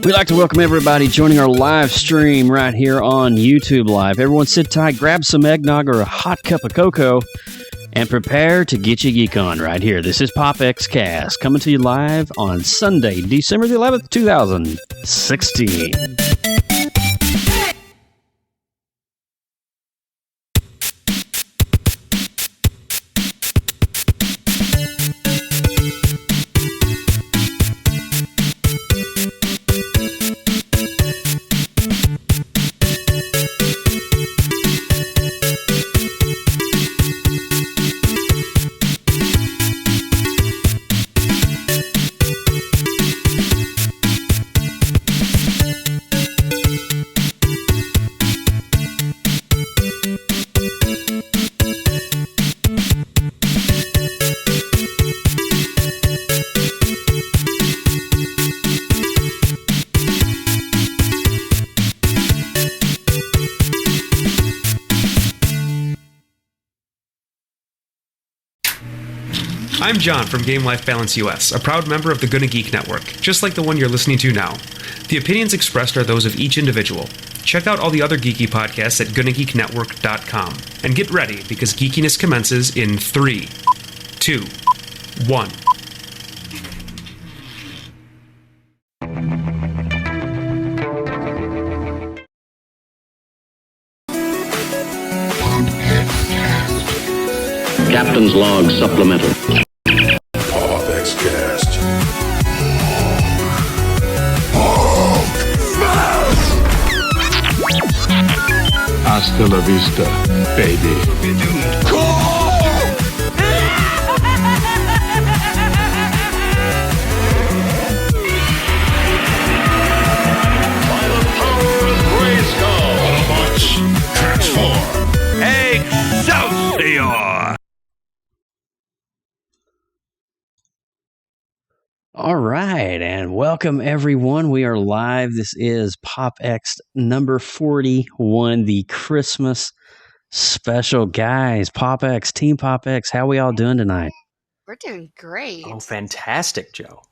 We'd like to welcome everybody joining our live stream right here on YouTube Live. Everyone sit tight, grab some eggnog or a hot cup of cocoa, and prepare to get your geek on right here. This is PopXcast, coming to you live on Sunday, December the 11th, 2016. I'm John from Game Life Balance US, a proud member of the Gonna Geek Network, just like the one you're listening to now. The opinions expressed are those of each individual. Check out all the other geeky podcasts at GonnaGeekNetwork.com. And get ready, because geekiness commences in 3, 2, 1. Captain's Log Supplemental. PopXcast. Hasta la vista, baby. By the power of Grayskull, Autobots, transform. Excelsior! All right, and welcome everyone. We are live. This is PopX number 41, the Christmas special. Guys, PopX, Team PopX, how we all doing tonight? We're doing great. Oh, fantastic, Joe.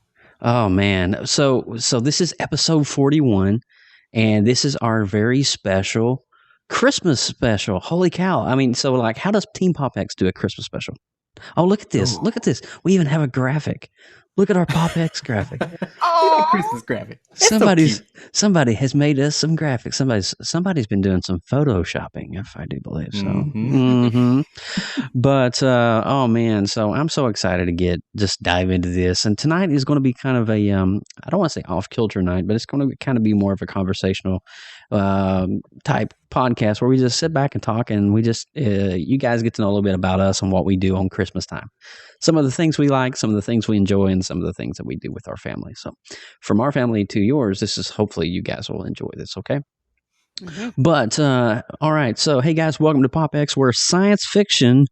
Oh, man. So this is episode 41, and this is our very special Christmas special. Holy cow. I mean, so like, how does Team PopX do a Christmas special? Oh, look at this. Ooh. Look at this. We even have a graphic. Look at our PopX graphic. Oh, Christmas graphic. It's Somebody has made us some graphics. Somebody's been doing some photoshopping, if I do believe so. Mm-hmm. But oh man, so I'm so excited to just dive into this. And tonight is going to be kind of a I don't want to say off kilter night, but it's going to kind of be more of a conversational type podcast where we just sit back and talk, and we just you guys get to know a little bit about us and what we do on Christmas time. Some of the things we like, some of the things we enjoy, and some of the things that we do with our family. So from our family to yours, this is hopefully you guys will enjoy this, okay? Mm-hmm. But, all right. So, hey, guys, welcome to PopX, where science fiction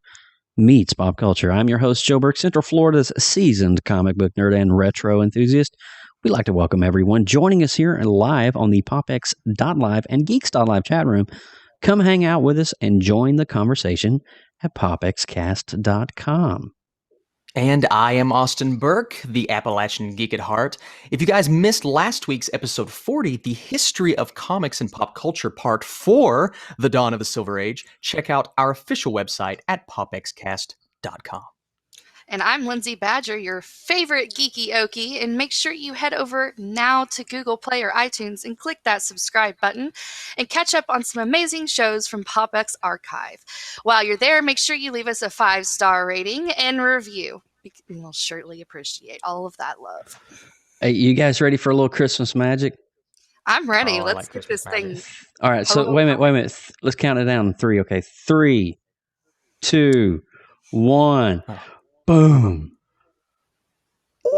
meets pop culture. I'm your host, Joe Burke, Central Florida's seasoned comic book nerd and retro enthusiast. We'd like to welcome everyone joining us here and live on the PopX.live and Geeks.live chat room. Come hang out with us and join the conversation at PopXcast.com. And I am Austin Burke, the Appalachian Geek at heart. If you guys missed last week's episode 40, the history of comics and pop culture part 4, The Dawn of the Silver Age, check out our official website at PopXcast.com. and I'm Lindsay Badger, your favorite geeky okie, and make sure you head over now to Google Play or iTunes and click that subscribe button and catch up on some amazing shows from PopX Archive. While you're there, make sure you leave us a 5-star rating and review. We'll surely appreciate all of that love. Hey, you guys ready for a little Christmas magic? I'm ready. Oh, Let's get this thing. All right, so wait a minute. Let's count it down. 3, okay. 3, 2, 1. Boom.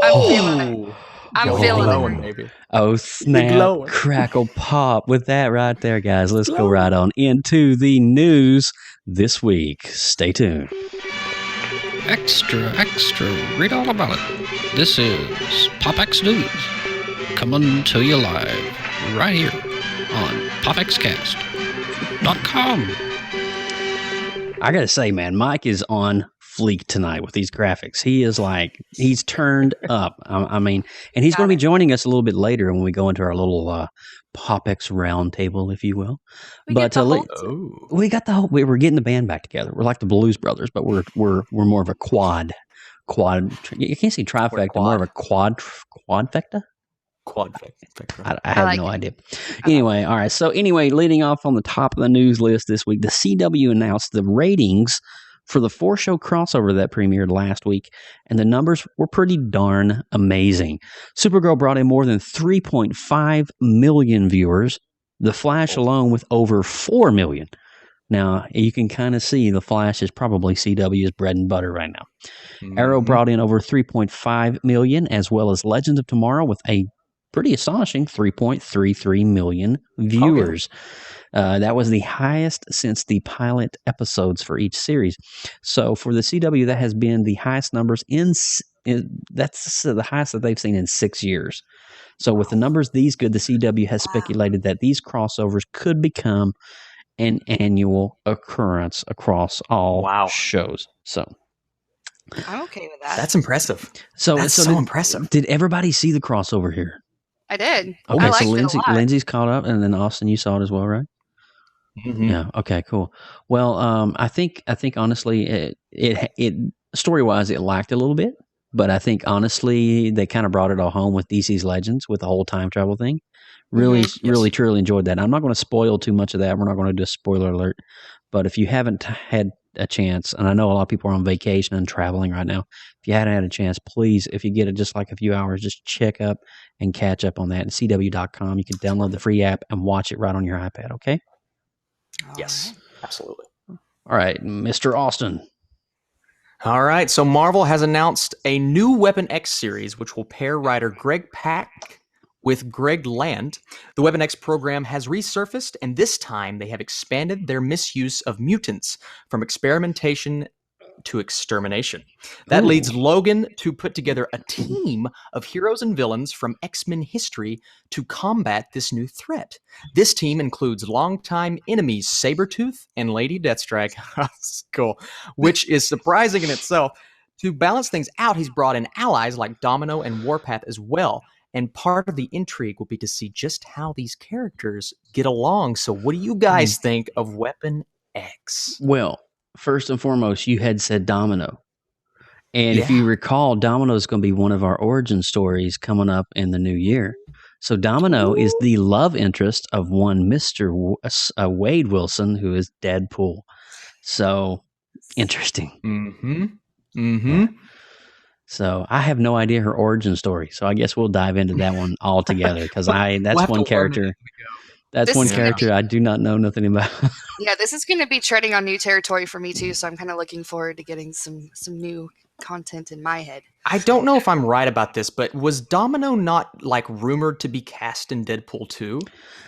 I'm feeling it. I'm feeling it. Maybe. Oh, snap, crackle, pop. With that right there, guys, let's go right on into the news this week. Stay tuned. Extra, read all about it. This is PopX News, coming to you live right here on PopXcast.com. I gotta say, man, Mike is on fleek tonight with these graphics. He is like, he's turned up. I mean, and he's going to be joining us a little bit later when we go into our little PopX roundtable, if you will. We got the whole we're getting the band back together. We're like the Blues Brothers, but we're more of a quad. You can't say trifecta, more of a quadfecta. I have no idea. Anyway, all right. So anyway, leading off on the top of the news list this week, the CW announced the ratings for the 4-show crossover that premiered last week, and the numbers were pretty darn amazing. Supergirl brought in more than 3.5 million viewers. The Flash alone with over 4 million. Now, you can kind of see the Flash is probably CW's bread and butter right now. Mm-hmm. Arrow brought in over 3.5 million, as well as Legends of Tomorrow with a pretty astonishing 3.33 million viewers. That was the highest since the pilot episodes for each series. So for the CW, that has been the highest numbers that's the highest that they've seen in 6 years. So with the numbers these good, the CW has speculated that these crossovers could become an annual occurrence across all shows. So I'm okay with that. That's impressive. That's so impressive. Did everybody see the crossover here? I did. Okay, I liked so it a lot. Lindsay's caught up, and then Austin, you saw it as well, right? Mm-hmm. Yeah. Okay. Cool. Well, I think honestly, it story-wise, it lacked a little bit, but I think honestly, they kind of brought it all home with DC's Legends with the whole time travel thing. Really, truly enjoyed that. I'm not going to spoil too much of that. We're not going to do a spoiler alert, but if you haven't had a chance, and I know a lot of people are on vacation and traveling right now, if you hadn't had a chance, please, if you get it just like a few hours, just check up and catch up on that at CW.com. You can download the free app and watch it right on your iPad, okay? Yes, absolutely. All right, Mr. Austin. All right, so Marvel has announced a new Weapon X series, which will pair writer Greg Pak with Greg Land. The Weapon X program has resurfaced, and this time they have expanded their misuse of mutants from experimentation to extermination. That leads Logan to put together a team of heroes and villains from X-Men history to combat this new threat. This team includes longtime enemies Sabretooth and Lady Deathstrike. That's cool. Which is surprising in itself. To balance things out, he's brought in allies like Domino and Warpath as well. And part of the intrigue will be to see just how these characters get along. So what do you guys think of Weapon X? Well, first and foremost, you had said Domino. And if you recall, Domino is going to be one of our origin stories coming up in the new year. So Domino is the love interest of one Mr. Wade Wilson, who is Deadpool. So interesting. Yeah. So I have no idea her origin story. So I guess we'll dive into that one all together because that's one character. That's one character I do not know nothing about. Yeah, this is going to be treading on new territory for me too. So I'm kind of looking forward to getting some new content in my head. I don't know if I'm right about this, but was Domino not like rumored to be cast in Deadpool 2?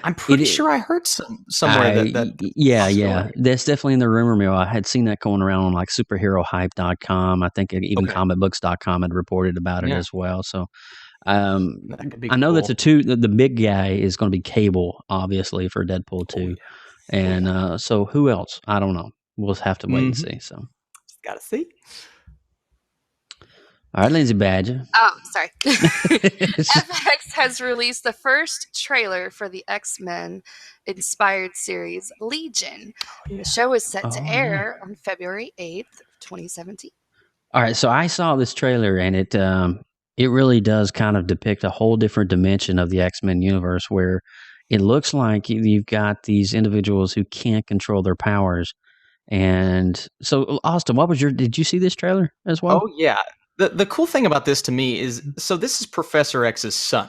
I'm pretty sure I heard somewhere that yeah. That's definitely in the rumor mill. I had seen that going around on like superherohype.com. I think even comicbooks.com had reported about it as well. So I know that the big guy is going to be Cable, obviously, for Deadpool 2. And so who else? I don't know. We'll have to wait and see. So gotta see. All right, Lindsay Badger. Oh, sorry. FX has released the first trailer for the X-Men inspired series Legion. The show is set to air on February 8th, 2017. All right, so I saw this trailer, and it really does kind of depict a whole different dimension of the X-Men universe where it looks like you've got these individuals who can't control their powers. And so, Austin, did you see this trailer as well? Oh, yeah. The cool thing about this to me is, so this is Professor X's son,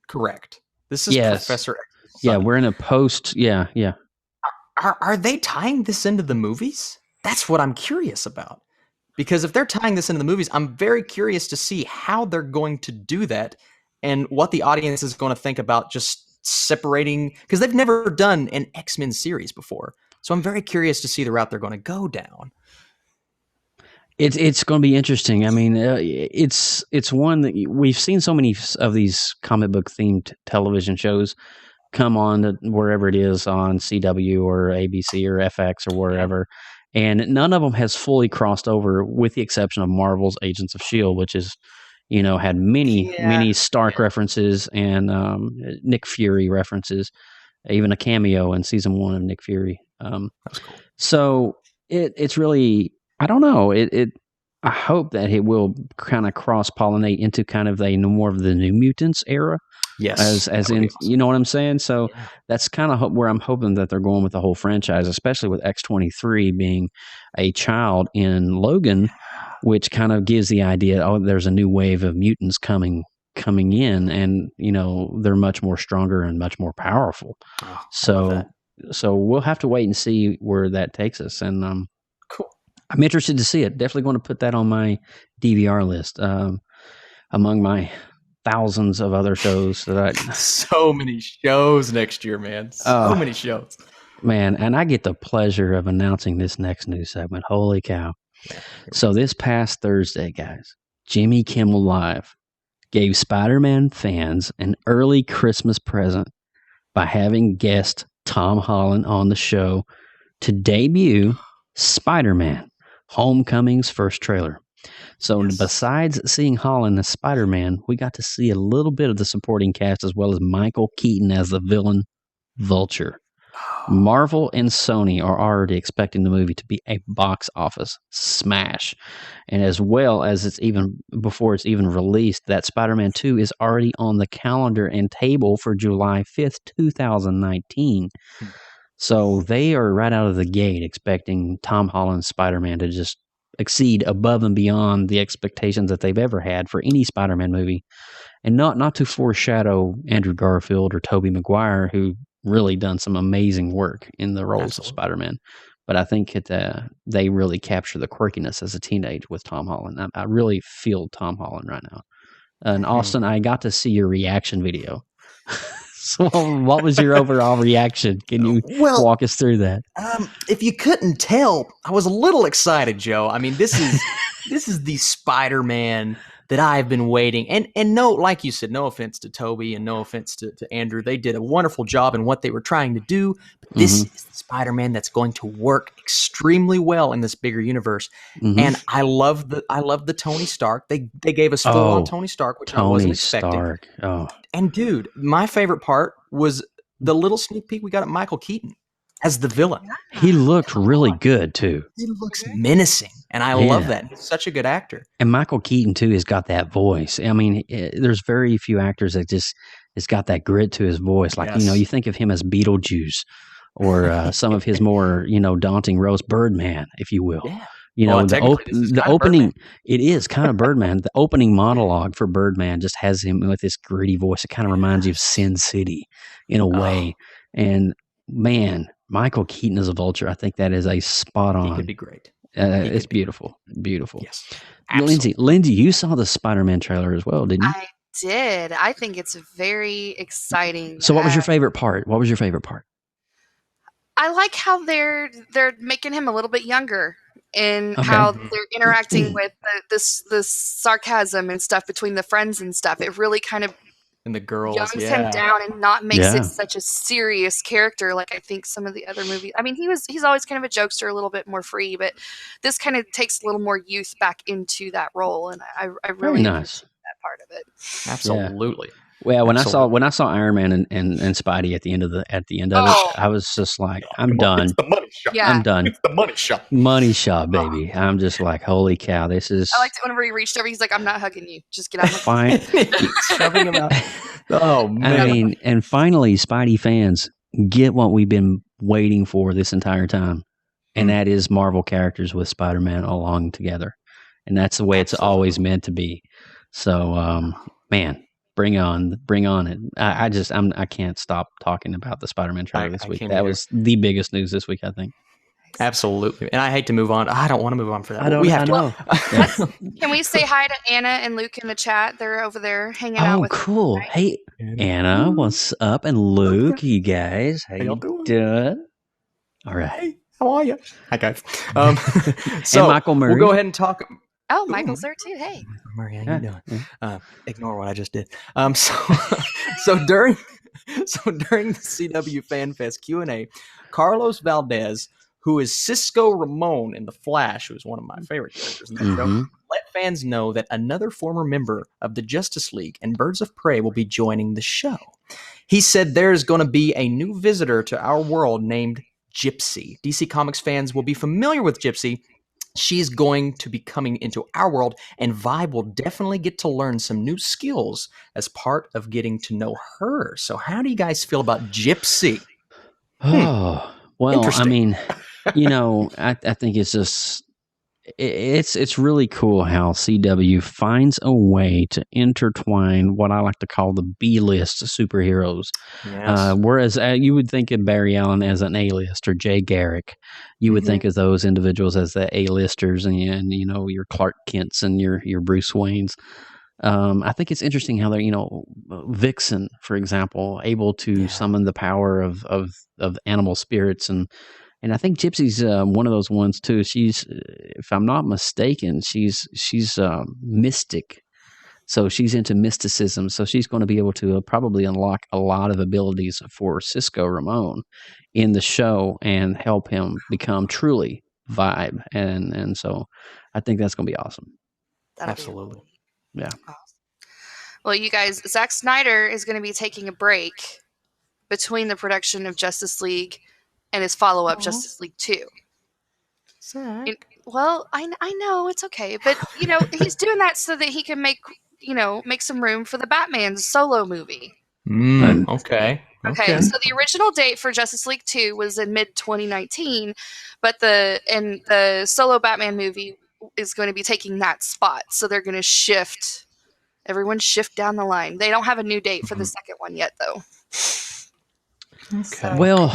correct? This is Professor X's son. Yeah, we're in a post, yeah. Are they tying this into the movies? That's what I'm curious about. Because if they're tying this into the movies, I'm very curious to see how they're going to do that and what the audience is going to think about just separating, because they've never done an X-Men series before. So I'm very curious to see the route they're going to go down. It's going to be interesting. I mean, it's one that we've seen so many of these comic book themed television shows come on to wherever it is on CW or ABC or FX or wherever, and none of them has fully crossed over, with the exception of Marvel's Agents of Shield, which is, had many Stark references and Nick Fury references, even a cameo in season 1 of Nick Fury. That's cool. So it's really, I don't know. I hope that it will kind of cross pollinate into kind of more of the New Mutants era. Yes, as in, awesome. you know what I'm saying? So that's kind of where I'm hoping that they're going with the whole franchise, especially with X-23 being a child in Logan, which kind of gives the idea, there's a new wave of mutants coming in, and they're much more stronger and much more powerful. So we'll have to wait and see where that takes us. And cool. I'm interested to see it. Definitely going to put that on my DVR list, among my thousands of other shows that I. So many shows next year, man. So many shows, man. And I get the pleasure of announcing this next news segment. Holy cow! Yeah. So this past Thursday, guys, Jimmy Kimmel Live gave Spider-Man fans an early Christmas present by having guest Tom Holland on the show to debut Spider-Man: Homecoming's first trailer. So besides seeing Holland as Spider-Man, we got to see a little bit of the supporting cast, as well as Michael Keaton as the villain Vulture. Marvel and Sony are already expecting the movie to be a box office smash. And as well as before it's even released, that Spider-Man 2 is already on the calendar and table for July 5th, 2019. So they are right out of the gate expecting Tom Holland's Spider-Man to just exceed above and beyond the expectations that they've ever had for any Spider-Man movie. And not to foreshadow Andrew Garfield or Tobey Maguire, who really done some amazing work in the roles of Spider-Man. But I think they really capture the quirkiness as a teenage with Tom Holland. I really feel Tom Holland right now. And Austin, I got to see your reaction video. So what was your overall reaction? Can you walk us through that? If you couldn't tell, I was a little excited, Joe. I mean, this is the Spider-Man that I've been waiting. And no, like you said, no offense to Toby and no offense to Andrew. They did a wonderful job in what they were trying to do. But this is the Spider-Man that's going to work extremely well in this bigger universe. And I love the Tony Stark. They gave us full on Tony Stark, which I wasn't expecting. Stark. Oh. And dude, my favorite part was the little sneak peek we got at Michael Keaton as the villain. He looked really good too. He looks menacing, and I love that. He's such a good actor. And Michael Keaton too has got that voice. I mean, there's very few actors that just has got that grit to his voice. Like you think of him as Beetlejuice, or some of his more daunting roles, Birdman, if you will. Yeah. The opening, it is kind of Birdman. The opening monologue for Birdman just has him with this gritty voice. It kind of reminds you of Sin City in a way. And man, Michael Keaton as a Vulture, I think that is a spot on. He could be great. It's beautiful. Beautiful. Yes. Absolutely. Lindsay, you saw the Spider-Man trailer as well, didn't you? I did. I think it's very exciting. So what was your favorite part? I like how they're making him a little bit younger, and how they're interacting with this sarcasm and stuff between the friends and stuff. It really kind of and the girls youngs him down and not makes it such a serious character like I think some of the other movies. I mean, he's always kind of a jokester, a little bit more free, but this kind of takes a little more youth back into that role, and I really nice. enjoyed that part of it. Absolutely. Well, when I saw Iron Man and Spidey at the end of it, I was just like, I'm done. It's the money shot. Yeah. I'm done. It's the money shot. Money shot, baby. I'm just like, holy cow, this is. I liked it whenever he reached over. He's like, "I'm not hugging you. Just get out." Of fine. Shoving him out. Oh man! I mean, and finally, Spidey fans get what we've been waiting for this entire time, and that is Marvel characters with Spider-Man along together, and that's the way it's always meant to be. So, man. Bring on it. I can't stop talking about the Spider-Man trailer this week. That was the biggest news this week, I think. Absolutely. And I hate to move on. I don't want to move on for that. Can we say hi to Anna and Luke in the chat? They're over there hanging out with cool. us, right? Hey, Anna, what's up? And Luke, you guys. How you doing? All right. Hey, how are you? Hi, guys. So and Michael Murray. We'll go ahead and talk. Oh, Michael's there too. Hey. Murray, how you doing? Ignore what I just did. So during the CW FanFest Q&A, Carlos Valdez who is Cisco Ramon in The Flash, who is one of my favorite characters in that show, let fans know that another former member of the Justice League and Birds of Prey will be joining the show. He said there's going to be a new visitor to our world named Gypsy. DC Comics fans will be familiar with Gypsy. She's going to be coming into our world, and Vibe will definitely get to learn some new skills as part of getting to know her. So how do you guys feel about Gypsy? Oh, well, I Interesting. mean, I think it's just it's really cool how CW finds a way to intertwine what I like to call the B-list superheroes. Yes. Whereas you would think of Barry Allen as an A-list or Jay Garrick, you would think of those individuals as the A-listers and your Clark Kents and your Bruce Waynes. I think it's interesting how they're, Vixen, for example, able to summon the power of animal spirits, and I think Gypsy's one of those ones too. She's, if I'm not mistaken, she's mystic, so she's into mysticism. So she's going to be able to probably unlock a lot of abilities for Cisco Ramon in the show and help him become truly Vibe, and so I think that's going to be awesome. Absolutely. Yeah. Awesome. Well, you guys, Zack Snyder is going to be taking a break between the production of Justice League and his follow-up, Justice League 2. Well, I know, it's okay. But, he's doing that so that he can make some room for the Batman solo movie. Okay. Okay, so the original date for Justice League 2 was in mid-2019, but the solo Batman movie is going to be taking that spot. So they're going to shift down the line. They don't have a new date for the second one yet, though. Okay. Well,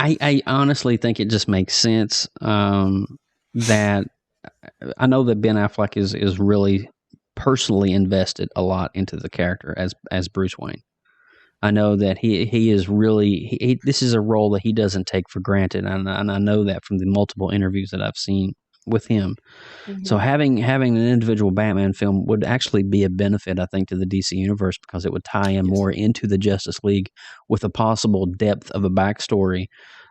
I honestly think it just makes sense that I know that Ben Affleck is really personally invested a lot into the character as Bruce Wayne. I know that he is really this is a role that he doesn't take for granted, and I know that from the multiple interviews that I've seen with him. So having an individual Batman film would actually be a benefit, I think, to the DC universe, because it would tie in more into the Justice League with a possible depth of a backstory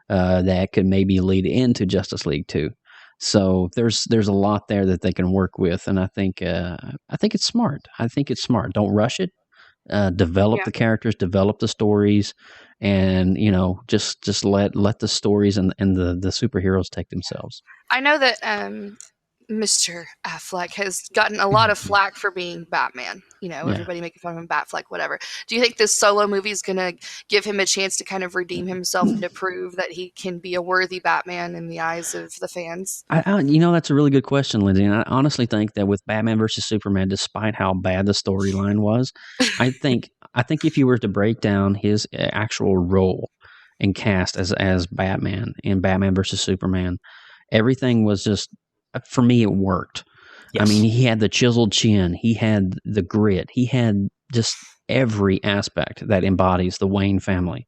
that could maybe lead into Justice League 2. So there's a lot there that they can work with, and I think it's smart. I think it's smart. Don't rush it. Develop the characters, develop the stories, and just let the stories and the superheroes take themselves. I know that Mr. Affleck has gotten a lot of flack for being Batman. Everybody making fun of him, Batfleck, whatever. Do you think this solo movie is going to give him a chance to kind of redeem himself and to prove that he can be a worthy Batman in the eyes of the fans? That's a really good question, Lindsay. And I honestly think that with Batman versus Superman, despite how bad the storyline was, I think if you were to break down his actual role and cast as Batman in Batman versus Superman, everything was just, for me, it worked. Yes. I mean, he had the chiseled chin, he had the grit, he had just every aspect that embodies the Wayne family,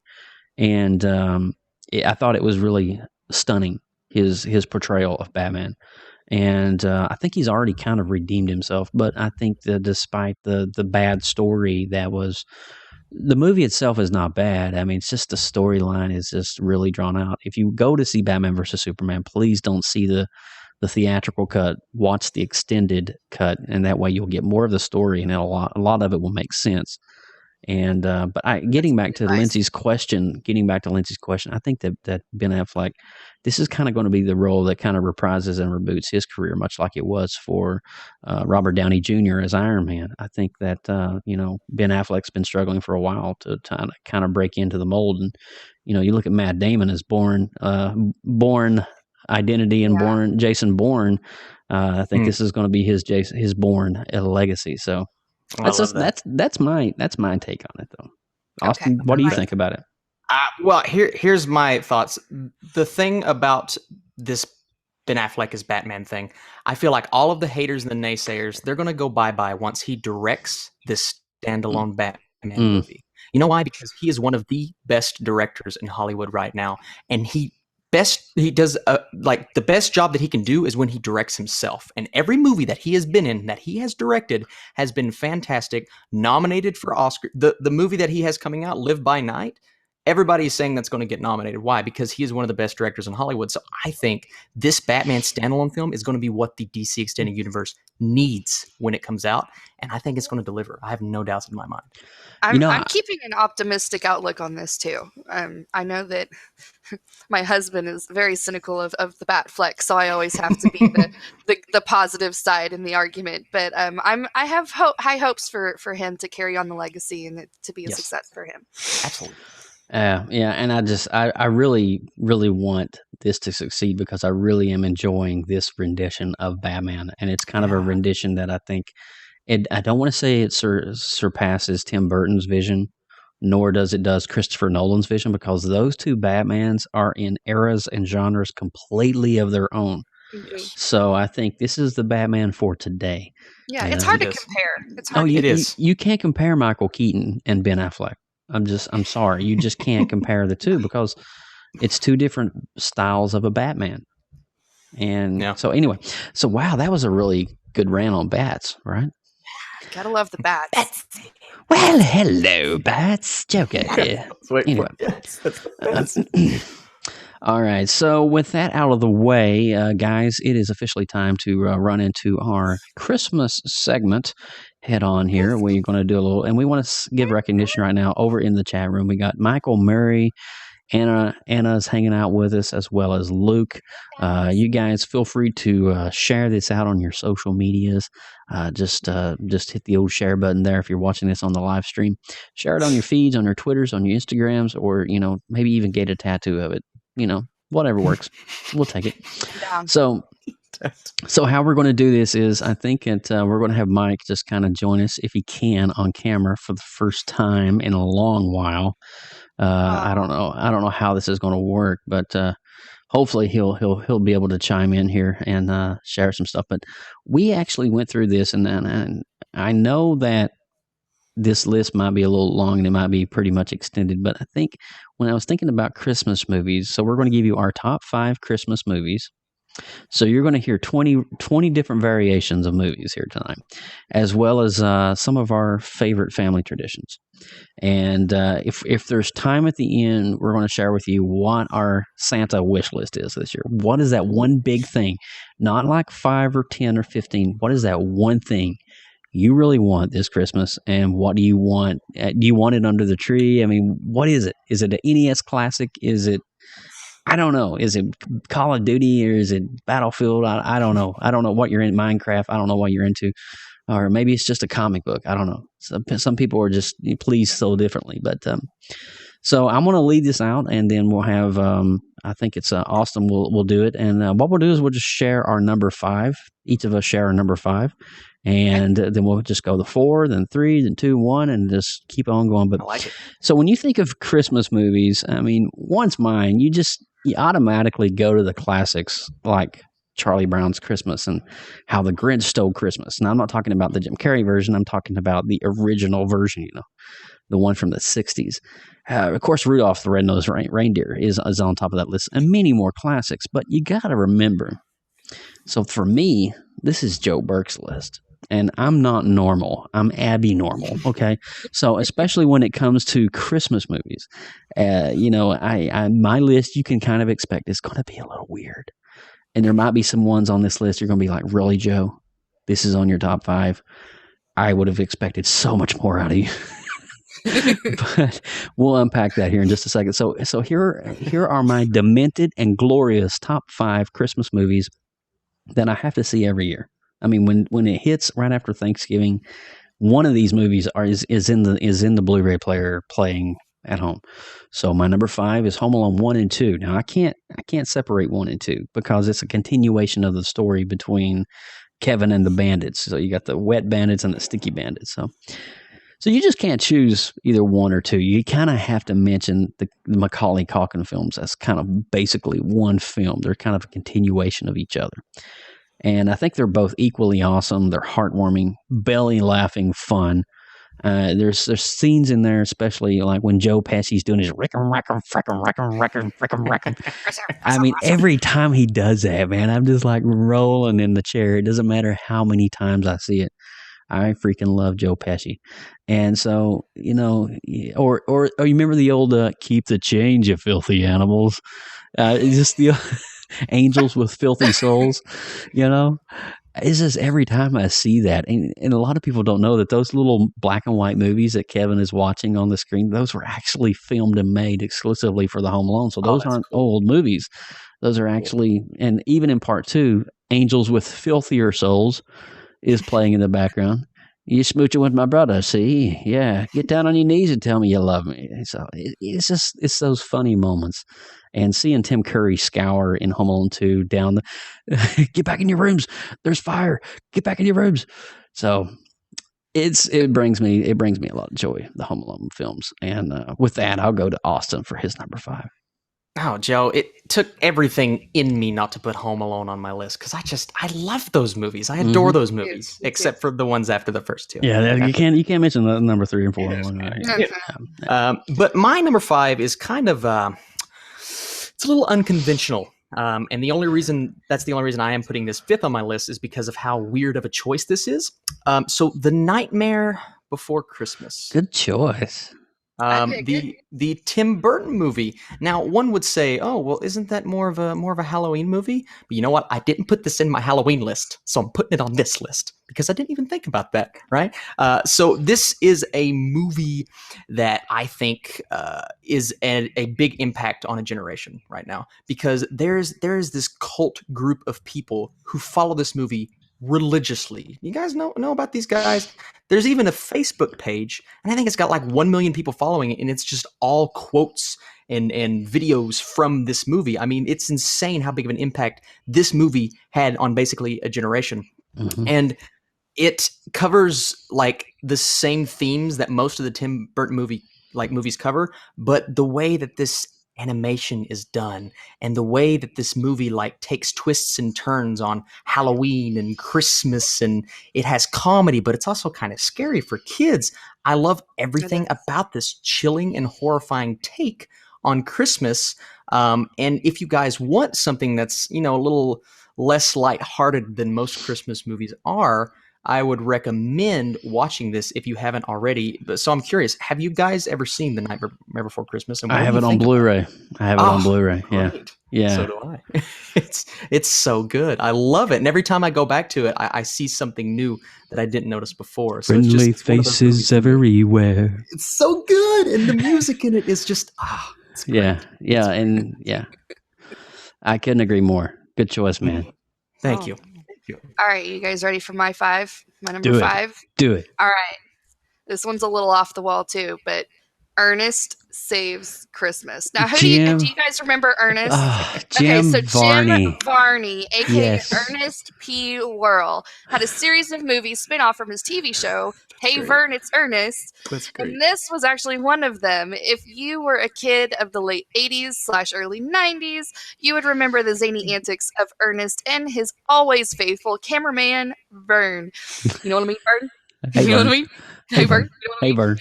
and I thought it was really stunning, his portrayal of Batman, and I think he's already kind of redeemed himself. But I think that despite the bad story that was. The movie itself is not bad. I mean, it's just the storyline is just really drawn out. If you go to see Batman versus Superman, please don't see the theatrical cut. Watch the extended cut, and that way you'll get more of the story, and a lot of it will make sense. And getting back to Lindsay's question, I think that Ben Affleck, this is kind of going to be the role that kind of reprises and reboots his career, much like it was for Robert Downey Jr. as Iron Man. I think that Ben Affleck's been struggling for a while to kind of break into the mold, and you look at Matt Damon as Bourne Identity and Bourne Jason Bourne. I think this is going to be his Bourne legacy. So. That's my take on it, though. Austin, what do you think about it? Well, here's my thoughts. The thing about this Ben Affleck as Batman thing, I feel like all of the haters and the naysayers, they're going to go bye-bye once he directs this standalone Batman movie. You know why? Because he is one of the best directors in Hollywood right now, and he does the best job that he can do is when he directs himself. And every movie that he has been in, that he has directed, has been fantastic, nominated for Oscar. The movie that he has coming out, Live by Night, Everybody's saying that's going to get nominated. Why? Because he is one of the best directors in Hollywood. So I think this Batman standalone film is going to be what the DC Extended Universe needs when it comes out. And I think it's going to deliver. I have no doubts in my mind. I'm keeping an optimistic outlook on this too. I know that my husband is very cynical of the Batfleck, so I always have to be the positive side in the argument. But I have high hopes for him to carry on the legacy and it to be a success for him. Absolutely. Yeah, and I really, really want this to succeed because I really am enjoying this rendition of Batman, and it's kind of a rendition that I think I don't want to say it surpasses Tim Burton's vision, nor does Christopher Nolan's vision, because those two Batmans are in eras and genres completely of their own. Yes. So I think this is the Batman for today. Yeah, it's hard to compare. It's hard. It is. You can't compare Michael Keaton and Ben Affleck. I'm sorry. You just can't compare the two because it's two different styles of a Batman. And so anyway, wow, that was a really good rant on bats, right? Gotta love the bats. Well, hello, bats. Joker here. Anyway. All right. So with that out of the way, guys, it is officially time to run into our Christmas segment head on here. We're going to do a little, and we want to give recognition right now over in the chat room. We got Michael Murray. Anna's hanging out with us, as well as Luke. You guys feel free to share this out on your social medias. Just hit the old share button there if you're watching this on the live stream. Share it on your feeds, on your Twitters, on your Instagrams, or maybe even get a tattoo of it. Whatever works. We'll take it. Yeah. So how we're going to do this is, I think we're going to have Mike just kind of join us if he can on camera for the first time in a long while. I don't know how this is going to work, but hopefully he'll be able to chime in here and share some stuff. But we actually went through this, and I know that this list might be a little long and it might be pretty much extended. But I think when I was thinking about Christmas movies, so we're going to give you our top 5 Christmas movies. So you're going to hear 20 different variations of movies here tonight, as well as some of our favorite family traditions. And if there's time at the end, we're going to share with you what our Santa wish list is this year. What is that one big thing? Not like 5 or 10 or 15. What is that one thing you really want this Christmas, and what do you want? Do you want it under the tree? I mean, what is it? Is it an NES classic? Is it, I don't know. Is it Call of Duty or is it Battlefield? I don't know. I don't know what you're in. Minecraft. I don't know what you're into. Or maybe it's just a comic book. I don't know. Some people are just pleased so differently. But so I'm going to lead this out, and then we'll have, I think it's Austin will do it. And what we'll do is we'll just share our number 5. Each of us share our number 5. And then we'll just go the 4, then 3, then 2, 1, and just keep on going. But I like it. So when you think of Christmas movies, I mean, one's mine. You automatically go to the classics like Charlie Brown's Christmas and How the Grinch Stole Christmas. Now, I'm not talking about the Jim Carrey version. I'm talking about the original version, the one from the 60s. Of course, Rudolph the Red-Nosed Reindeer is on top of that list, and many more classics. But you got to remember, so for me, this is Joe Burke's list. And I'm not normal. I'm abnormal. Okay. So especially when it comes to Christmas movies, my list, you can kind of expect it's going to be a little weird. And there might be some ones on this list you're going to be like, really, Joe? This is on your top 5? I would have expected so much more out of you. But we'll unpack that here in just a second. So here are my demented and glorious top 5 Christmas movies that I have to see every year. I mean, when it hits right after Thanksgiving, one of these movies is in the Blu-ray player playing at home. So my number 5 is Home Alone 1 and 2. Now I can't separate 1 and 2 because it's a continuation of the story between Kevin and the bandits. So you got the wet bandits and the sticky bandits. So you just can't choose either 1 or 2. You kind of have to mention the Macaulay Culkin films as kind of basically one film. They're kind of a continuation of each other. And I think they're both equally awesome. They're heartwarming, belly-laughing fun. There's scenes in there, especially like when Joe Pesci's doing his rickum, rackum, frickum, rackum, rackum, frickum, rackum. I mean, every time he does that, man, I'm just like rolling in the chair. It doesn't matter how many times I see it. I freaking love Joe Pesci. And so, or you remember the old keep the change, you filthy animals. It's just the angels with filthy souls, It's just every time I see that, and a lot of people don't know that those little black and white movies that Kevin is watching on the screen, those were actually filmed and made exclusively for the Home Alone. So those aren't old movies. Those are actually, and even in part 2, Angels with Filthier Souls is playing in the background. You smooching with my brother, see? Yeah, get down on your knees and tell me you love me. So it's those funny moments. And seeing Tim Curry scour in Home Alone 2 down get back in your rooms. There's fire. Get back in your rooms. So it brings me a lot of joy, the Home Alone films. And with that, I'll go to Austin for his number 5. Oh, Joe, it took everything in me not to put Home Alone on my list because I love those movies. I adore those movies, except for the ones after the first 2. Yeah, you can't mention the number 3 and 4. But my number 5 is kind of it's a little unconventional. And the only reason I am putting this 5th on my list is because of how weird of a choice this is. So The Nightmare Before Christmas. Good choice. The Tim Burton movie. Now, one would say, "Oh, well, isn't that more of a Halloween movie?" But you know what? I didn't put this in my Halloween list, so I'm putting it on this list because I didn't even think about that. Right? So this is a movie that I think is a big impact on a generation right now because there's this cult group of people who follow this movie religiously. You guys know about these guys? There's even a Facebook page, and I think it's got like 1 million people following it, and it's just all quotes and videos from this movie. I mean, it's insane how big of an impact this movie had on basically a generation. Mm-hmm. And it covers like the same themes that most of the Tim Burton movies cover, but the way that this animation is done and the way that this movie like takes twists and turns on Halloween and Christmas, and it has comedy, but it's also kind of scary for kids. I love everything about this chilling and horrifying take on Christmas. And if you guys want something that's, a little less lighthearted than most Christmas movies are, I would recommend watching this if you haven't already. So I'm curious, have you guys ever seen The Nightmare Before Christmas? And I have it on Blu-ray. On Blu-ray. Yeah. Yeah. So do I. It's so good. I love it. And every time I go back to it, I see something new that I didn't notice before. So Friendly faces everywhere. It's so good. And the music in it is just, it's great. Yeah. Yeah. And yeah, I couldn't agree more. Good choice, man. Thank you. All right, you guys ready for my 5? My number 5? Do it. All right. This one's a little off the wall too, but Ernest Saves Christmas. Now, do you guys remember Ernest? Jim Varney. Jim Varney, a.k.a. Ernest P. Worrell, had a series of movies spin off from his TV show, Hey Vern, It's Ernest. That's great. And this was actually one of them. If you were a kid of the late 80s/early 90s, you would remember the zany antics of Ernest and his always faithful cameraman, Vern. You know what I mean, Vern? Hey, you know what I mean? Hey, Vern. Hey, Vern.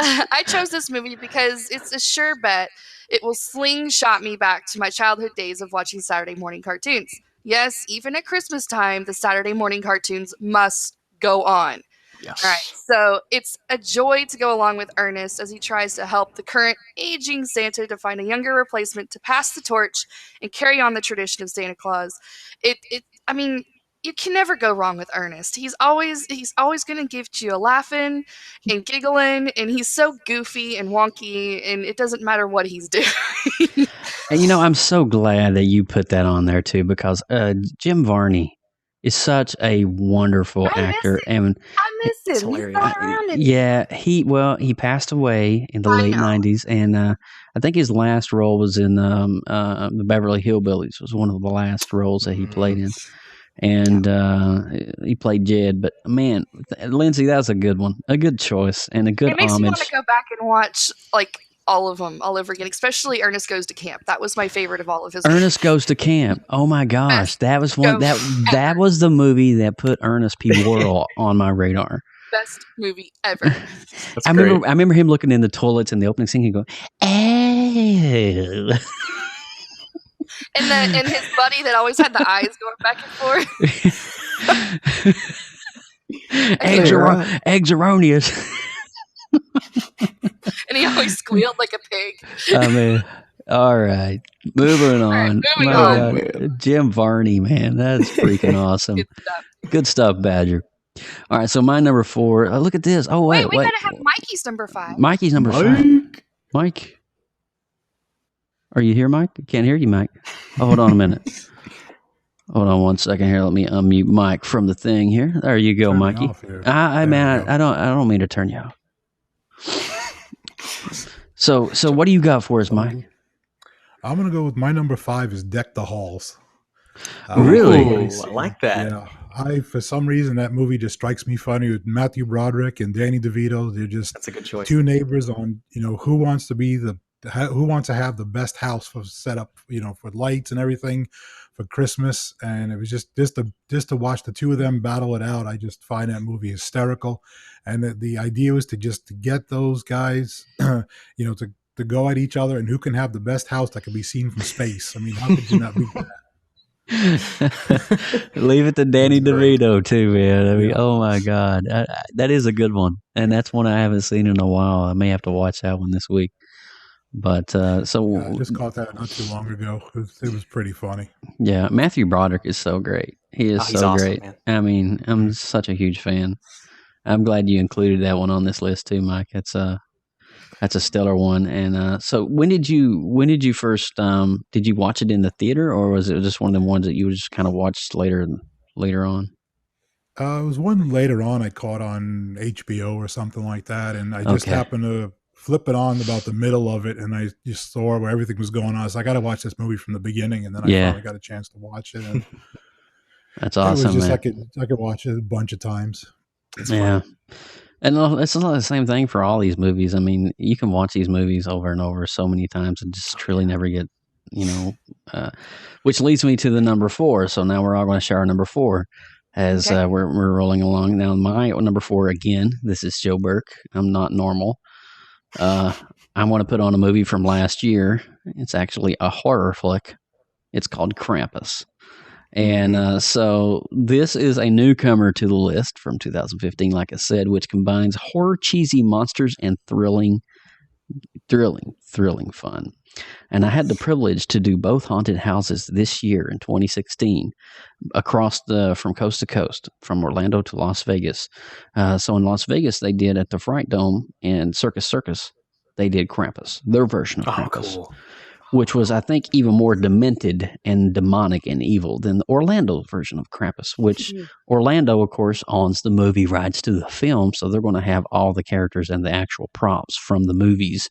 I chose this movie because it's a sure bet it will slingshot me back to my childhood days of watching Saturday morning cartoons. Yes, even at Christmas time, the Saturday morning cartoons must go on. Yes. All right, so it's a joy to go along with Ernest as he tries to help the current aging Santa to find a younger replacement to pass the torch and carry on the tradition of Santa Claus. I mean, you can never go wrong with Ernest. He's always going to give you a laughing and giggling, and he's so goofy and wonky, and it doesn't matter what he's doing. And I'm so glad that you put that on there too, because Jim Varney is such a wonderful actor, and I miss him. He's not around anymore. Yeah, he passed away in the late 90s, and I think his last role was in the Beverly Hillbillies. Was one of the last roles that he played in. And he played Jed, but man, Lindsay, that was a good one, a good choice, and a good homage. It makes me want to go back and watch like all of them all over again, especially Ernest Goes to Camp. That was my favorite of all of his. Ernest Goes to Camp. Oh my gosh, that was one that was the movie that put Ernest P. Worrell on my radar. Best movie ever. I remember him looking in the toilets in the opening scene. He go, "Oh." And his buddy that always had the eyes going back and forth. eggs can't- are eggs erroneous. And he always squealed like a pig. I mean, all right, moving on. moving My on. God, Jim Varney, man, that's freaking awesome. Good stuff. Good stuff, Badger. All right, so my number 4. Look at this. Oh Wait, wait. we gotta have Mikey's number 5. Mikey's number 5. Mike, are you here, Mike? I can't hear you, Mike. Oh, hold on a minute. Hold on one second here. Let me unmute Mike from the thing here. There you go, Turn me Mikey. off here. I There we go. don't mean to turn you off. So what do you got for us, Mike? I'm gonna go with my number 5 is Deck the Halls. Really? Ooh, I like that. Yeah, for some reason that movie just strikes me funny with Matthew Broderick and Danny DeVito. They're just That's a good choice. two neighbors on who wants to have the best house for setup, for lights and everything for Christmas. And it was just to watch the two of them battle it out. I just find that movie hysterical. And the idea was to get those guys, to go at each other and who can have the best house that can be seen from space. I mean, how could you not beat that? Leave it to Danny That's great. DeVito too, man. I mean, Yeah. oh my God, that is a good one, and that's one I haven't seen in a while. I may have to watch that one this week. But I just caught that not too long ago. It was pretty funny. yeah, Matthew Broderick is so great. He is He's so awesome, great. man. I mean, I'm such a huge fan. I'm glad you included that one on this list too, Mike. That's a stellar one. And so when did you first did you watch it in the theater, or was it just one of them ones that you just kind of watched later on? It was one later on I caught on HBO or something like that, and I just Okay. happened to flip it on about the middle of it, and I just saw where everything was going on. So I got to watch this movie from the beginning, and then I Yeah. finally got a chance to watch it. And That's it awesome, was just man. I could watch it a bunch of times. Yeah. And it's not the same thing for all these movies. I mean, you can watch these movies over and over so many times and just truly never get, which leads me to the number 4. So now we're all going to share our number 4 as Okay. we're rolling along. Now, my number 4, again, this is Joe Burke. I'm not normal. I want to put on a movie from last year. It's actually a horror flick. It's called Krampus. And so this is a newcomer to the list from 2015, like I said, which combines horror, cheesy monsters, and thrilling fun. And I had the privilege to do both haunted houses this year in 2016 from coast to coast, from Orlando to Las Vegas. So in Las Vegas, they did at the Fright Dome and Circus, they did Krampus, their version of Krampus. Cool. Which was, I think, even more demented and demonic and evil than the Orlando version of Krampus, which Orlando, of course, owns the movie rights to the film, so they're going to have all the characters and the actual props from the movies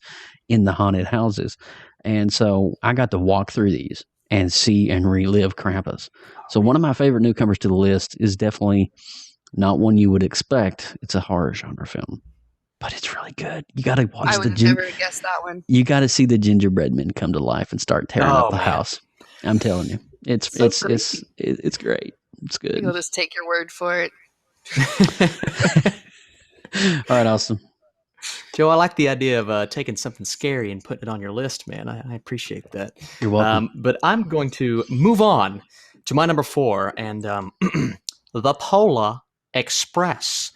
in the haunted houses. And so I got to walk through these and see and relive Krampus. So one of my favorite newcomers to the list is definitely not one you would expect. It's a horror genre film. But it's really good. You got to watch I would never guess that one. You got to see the gingerbread men come to life and start tearing up the man. house. I'm telling you, it's great. It's good. You'll just take your word for it. All right, Austin. Joe, I like the idea of taking something scary and putting it on your list, man. I appreciate that. You're welcome. But I'm going to move on to my number 4, and The Polar Express.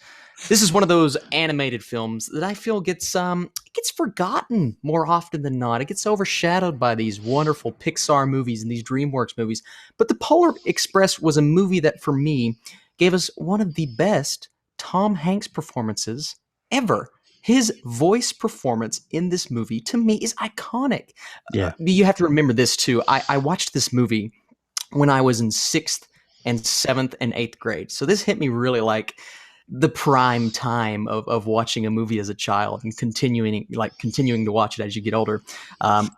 This is one of those animated films that I feel gets forgotten more often than not. It gets overshadowed by these wonderful Pixar movies and these DreamWorks movies. But The Polar Express was a movie that, for me, gave us one of the best Tom Hanks performances ever. His voice performance in this movie, to me, is iconic. Yeah. You have to remember this, too. I watched this movie when I was in 6th and 7th and 8th grade. So this hit me really like the prime time of watching a movie as a child and continuing to watch it as you get older.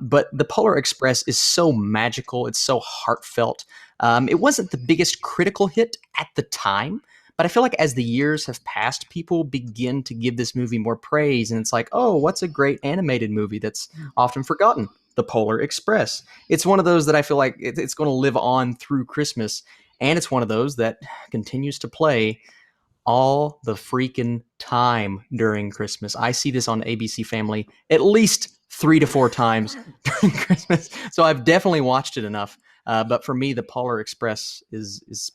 But The Polar Express is so magical. It's so heartfelt. It wasn't the biggest critical hit at the time, but I feel like as the years have passed, people begin to give this movie more praise. And it's like, oh, what's a great animated movie that's often forgotten? The Polar Express. It's one of those that I feel like it's going to live on through Christmas. And it's one of those that continues to play all the freaking time during Christmas. I see this on ABC Family at least 3 to 4 times during Christmas. So I've definitely watched it enough. But for me, The Polar Express is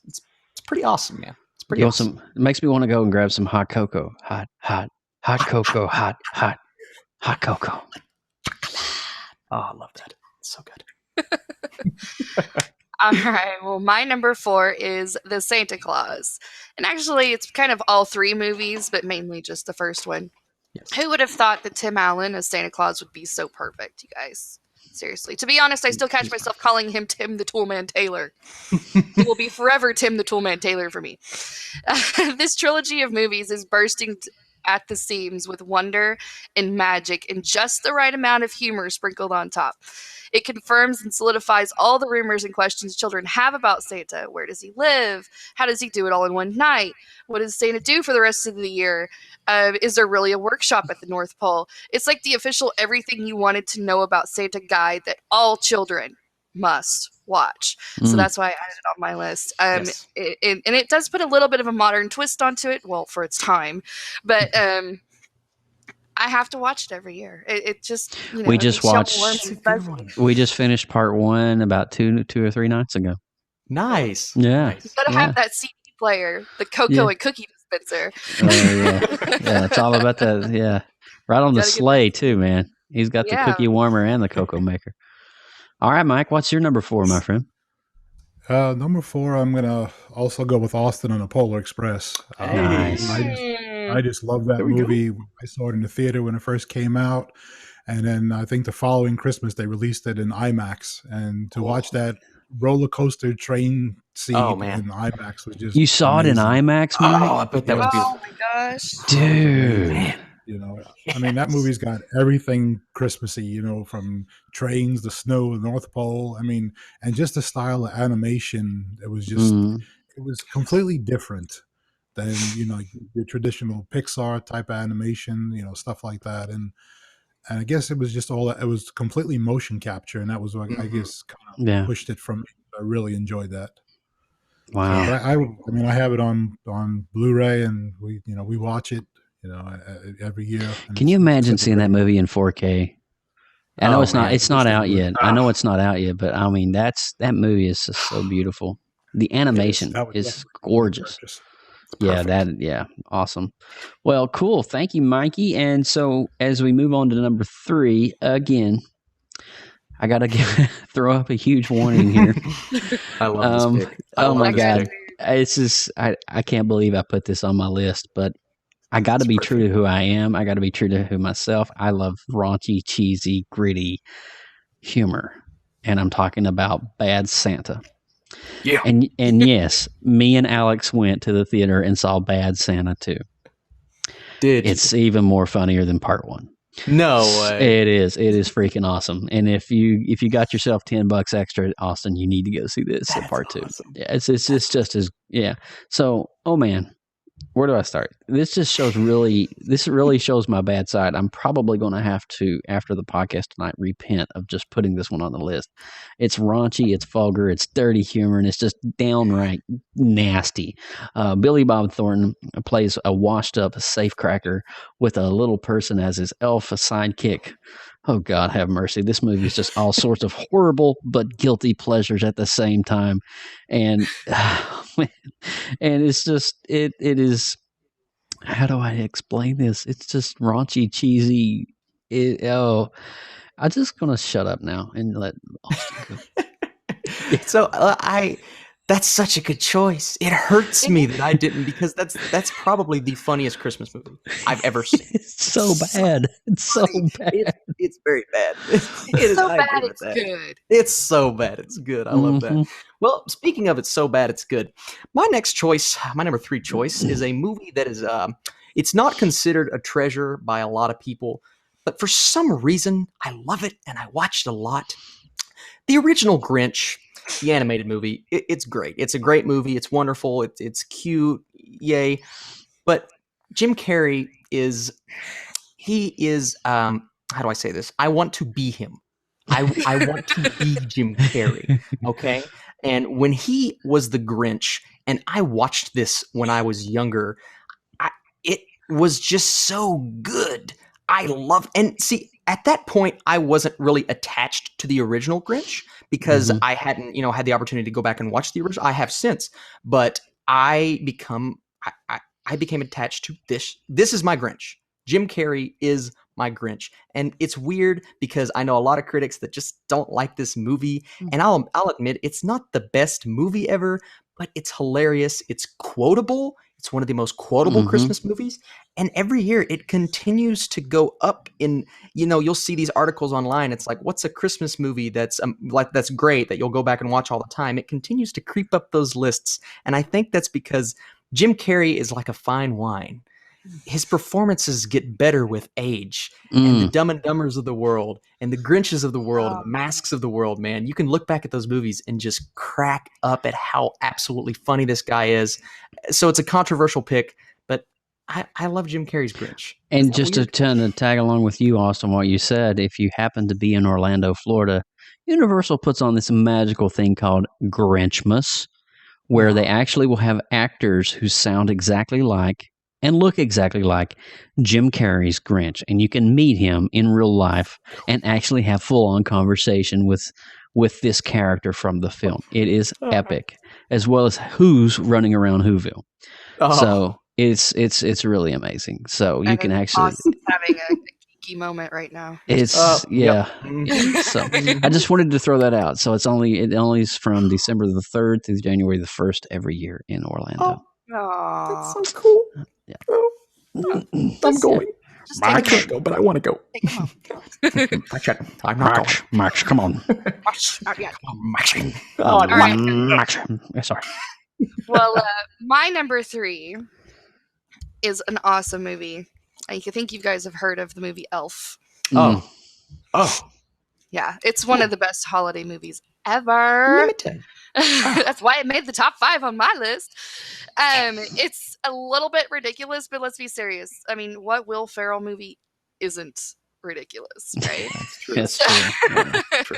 pretty awesome, man. It's pretty It awesome. makes me want to go and grab some hot cocoa. Hot cocoa. Hot cocoa. Oh, I love that. It's so good. All right. Well, my number 4 is The Santa Claus. And actually, it's kind of all 3 movies, but mainly just the first one. Yes. Who would have thought that Tim Allen as Santa Claus would be so perfect, you guys? Seriously. To be honest, I still catch myself calling him Tim the Toolman Taylor. He will be forever Tim the Toolman Taylor for me. This trilogy of movies is bursting at the seams with wonder and magic and just the right amount of humor sprinkled on top. It confirms and solidifies all the rumors and questions children have about Santa. Where does he live? How does he do it all in one night? What does Santa do for the rest of the year? Is there really a workshop at the North Pole? It's like the official everything you wanted to know about Santa guide that all children must watch. So that's why I added it on my list. Yes. And it does put a little bit of a modern twist onto it, well, for its time. But I have to watch it every year. It just, We just watched. We just finished part 1 about two or 3 nights ago. Nice. Yeah. Nice. You gotta have that CD player, the cocoa and cookie dispenser. Oh yeah. It's all about that. Yeah, right on the sleigh too, man. He's got the cookie warmer and the cocoa maker. All right, Mike, what's your number 4, my friend? Number 4, I'm gonna also go with Austin on the Polar Express. Nice. I just love that movie. I saw it in the theater when it first came out, and then I think the following Christmas they released it in IMAX. And to watch that roller coaster train scene in IMAX was just You saw amazing. it in IMAX, Mike? Oh, I bet that was beautiful. Oh my gosh, dude! Man. I mean, that movie's got everything Christmassy, from trains, the snow, the North Pole. I mean, and just the style of animation, it was just, it was completely different than, your traditional Pixar type animation, stuff like that. And I guess it was just it was completely motion capture. And that was what I guess kind of pushed it from me. I really enjoyed that. Wow. So, I mean, I have it on Blu-ray, and we watch it. Every year. Can you imagine seeing that movie in 4K? I know it's not out yet. I know it's not out yet, but I mean that movie is just so beautiful. The animation is gorgeous. Yeah, awesome. Well, cool. Thank you, Mikey. And so as we move on to number 3, again, I gotta throw up a huge warning here. I love this pick. Oh my God. It's just I can't believe I put this on my list, but I got to be true to who I am. I got to be true to who myself. I love raunchy, cheesy, gritty humor, and I'm talking about Bad Santa. Yeah. And yes, me and Alex went to the theater and saw Bad Santa too. It's even more funnier than part 1. No way. It is. It is freaking awesome. And if you got yourself $10 extra, Austin, you need to go see this at part 2. Yeah, it's just as So, oh man. Where do I start? This really shows my bad side. I'm probably going to have to, after the podcast tonight, repent of just putting this one on the list. It's raunchy, it's vulgar, it's dirty humor, and it's just downright nasty. Billy Bob Thornton plays a washed-up safecracker with a little person as his elf sidekick. Oh, God have mercy. This movie is just all sorts of horrible but guilty pleasures at the same time. And it's just, it is, how do I explain this? It's just raunchy, cheesy. I'm just going to shut up now and let Austin go. So that's such a good choice. It hurts me that I didn't, because that's probably the funniest Christmas movie I've ever seen. It's so bad. It's so bad. It's very bad. It is so bad it's good. It's so bad it's good. I love that. Well, speaking of it's so bad it's good, my next choice, my number 3 choice, is a movie that is it's not considered a treasure by a lot of people, but for some reason I love it and I watched a lot. The original Grinch, the animated movie, it's great. It's a great movie. It's wonderful. It's cute. Yay. But Jim Carrey is how do I say this? I want to be him. I want to be Jim Carrey. Okay. And when he was the Grinch, and I watched this when I was younger, it was just so good. I love, and see, at that point, I wasn't really attached to the original Grinch because I hadn't, had the opportunity to go back and watch the original. I have since, but I become I became attached to this. This is my Grinch. Jim Carrey is my Grinch. And it's weird because I know a lot of critics that just don't like this movie. And I'll admit it's not the best movie ever, but it's hilarious. It's quotable. It's one of the most quotable Christmas movies. And every year it continues to go up in, you'll see these articles online. It's like, what's a Christmas movie that's that's great that you'll go back and watch all the time? It continues to creep up those lists. And I think that's because Jim Carrey is like a fine wine. His performances get better with age, and the Dumb and Dumbers of the world and the Grinches of the world and the Masks of the world, man, you can look back at those movies and just crack up at how absolutely funny this guy is. So it's a controversial pick, but I love Jim Carrey's Grinch. And just to tag along with you, Austin, what you said, if you happen to be in Orlando, Florida, Universal puts on this magical thing called Grinchmas, where they actually will have actors who sound exactly like and look exactly like Jim Carrey's Grinch. And you can meet him in real life and actually have full-on conversation with this character from the film. It is epic, as well as who's running around Whoville. So it's really amazing. So you can actually... Austin's having a geeky moment right now. It's, So I just wanted to throw that out. So it only is from December the 3rd through January the 1st every year in Orlando. That's so cool. Yeah. I'm going. I can't go, but I want to go. I'm not going. March, come on. Not yet. Marching. All right. March. Sorry. Well, my number 3 is an awesome movie. I think you guys have heard of the movie Elf. Oh. Yeah, it's one of the best holiday movies ever. That's why it made the top 5 on my list. It's a little bit ridiculous, but let's be serious. I mean, what Will Ferrell movie isn't ridiculous, right? That's true.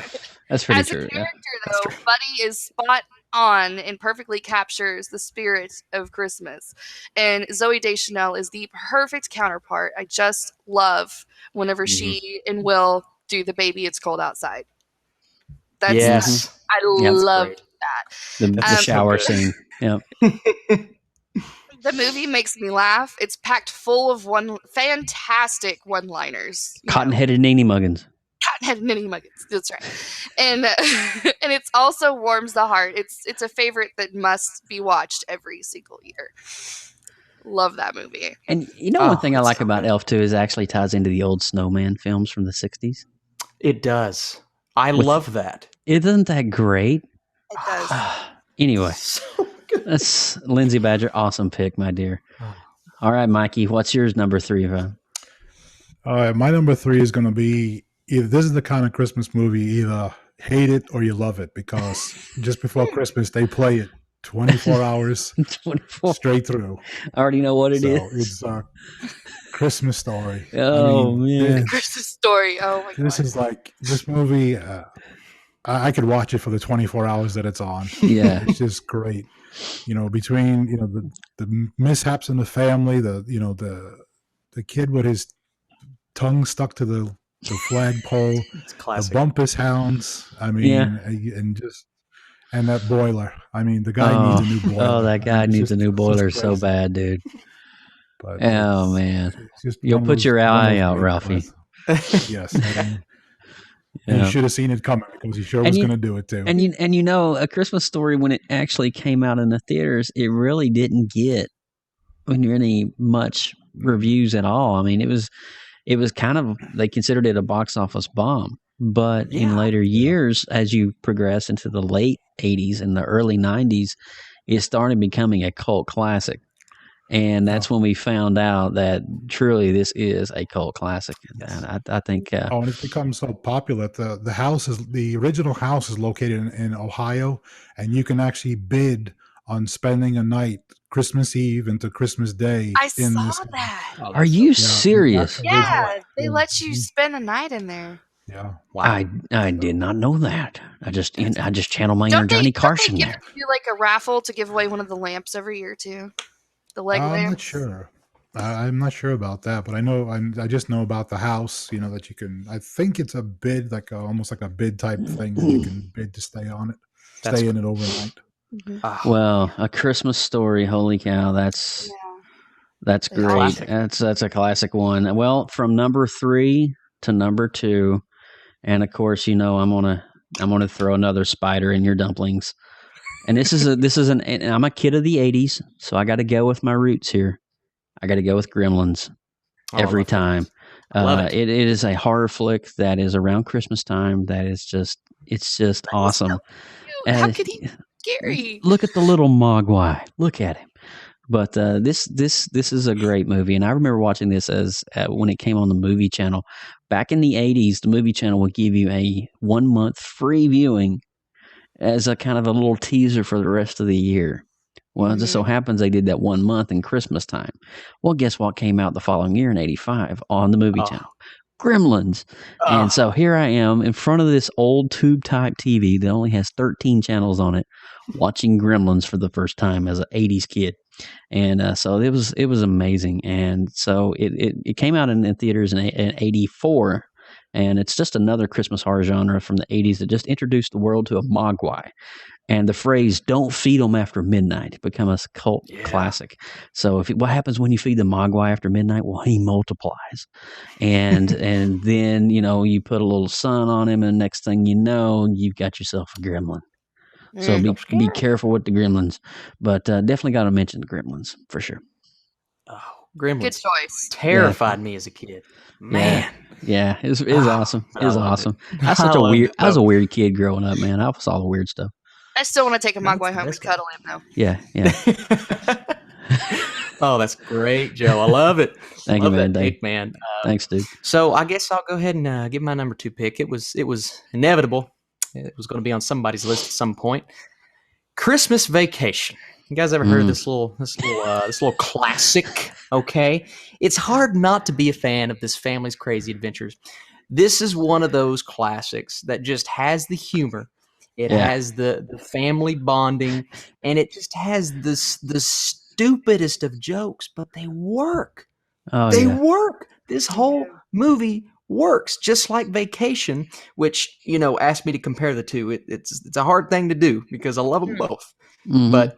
That's pretty As true. As a character, though, Buddy is spot on and perfectly captures the spirit of Christmas. And Zooey Deschanel is the perfect counterpart. I just love whenever she and Will do the Baby It's Cold Outside. Yes. I loved that. The shower scene. Yeah. The movie makes me laugh. It's packed full of fantastic one-liners. Cotton-headed Nene Muggins. Cotton-headed Nene Muggins. That's right. And and it's also warms the heart. It's a favorite that must be watched every single year. Love that movie. And one thing I like about Elf too is it actually ties into the old Snowman films from the 60s. It does. I love that. Isn't that great? It does. Anyway, that's Lindsay Badger. Awesome pick, my dear. All right, Mikey, what's yours number 3? All right, my number 3 is going to be either this is the kind of Christmas movie, either hate it or you love it, because just before Christmas they play it 24 hours 24 straight through. I already know what it is. It's Christmas Story. Oh, man. Christmas Story. Oh, my God. This is like, this movie, I could watch it for the 24 hours that it's on. Yeah. It's just great. Between, the mishaps in the family, the kid with his tongue stuck to the flagpole, the Bumpus hounds. And that boiler. I mean, the guy needs a new boiler. Oh, that guy needs a new boiler so bad, dude. But man. You'll put your eye out, Ralphie. Yes. And you should have seen it coming because he sure was going to do it too. And A Christmas Story, when it actually came out in the theaters, it really didn't get any much reviews at all. I mean, it was kind of, they considered it a box office bomb. But in later years, as you progress into the late 80s and the early 90s, it started becoming a cult classic. And that's when we found out that truly this is a cult classic. And I think... and it's become so popular. The original house is located in Ohio, and you can actually bid on spending a night Christmas Eve into Christmas Day. I saw that. Are you serious? Yeah, they let you spend a night in there. Yeah. Wow. I did not know that. I just channeled my inner Johnny Carson there. Do like a raffle to give away one of the lamps every year too? The leg lamps? I'm not sure. I'm not sure about that, but I just know about the house, that you can, I think it's a bid, almost like a bid type thing that you can bid to stay on it, in it overnight. Oh, Well, A Christmas Story. Holy cow, that's Yeah. great. Classic. That's a classic one. Well, from number 3 to number 2, and of course, I'm gonna throw another spider in your dumplings. And and I'm a kid of the '80s, so I got to go with my roots here. I got to go with Gremlins Oh, I every love Gremlins. time. I love it. It is a horror flick that is around Christmas time. It's just awesome. Cute. How could he be scary? Look at the little Mogwai. Look at him. But this is a great movie, and I remember watching this as when it came on the movie channel back in the '80s. The movie channel would give you a 1 month free viewing as a kind of a little teaser for the rest of the year. Well, it just so happens they did that 1 month in Christmas time. Well, guess what came out the following year in '85 on the movie channel? Gremlins. And so here I am in front of this old tube type TV that only has 13 channels on it, watching Gremlins for the first time as an '80s kid. And so it was amazing. And so it came out in theaters in '84. And it's just another Christmas horror genre from the '80s that just introduced the world to a Mogwai. And the phrase "Don't feed them after midnight" become a cult classic. So what happens when you feed the Mogwai after midnight? Well, he multiplies, and then you put a little sun on him, and next thing you know, you've got yourself a gremlin. So be careful with the gremlins, but definitely got to mention the gremlins for sure. Oh, Gremlins. Good choice. Terrified me as a kid. Man. Yeah, it was awesome. It was awesome. I was a weird kid growing up, man. I saw the weird stuff. I still want to take a Mogwai home and cuddle him, though. Yeah. Oh, that's great, Joe. I love it. Thank you, man. Thanks, dude. So I guess I'll go ahead and give my number 2 pick. It was inevitable. It was going to be on somebody's list at some point. Christmas Vacation. You guys ever heard of this little classic? Okay, it's hard not to be a fan of this family's crazy adventures. This is one of those classics that just has the humor. It has the family bonding, and it just has the stupidest of jokes, but they work. They work. This whole movie works, just like Vacation, which asked me to compare the two. It's a hard thing to do because I love them both, but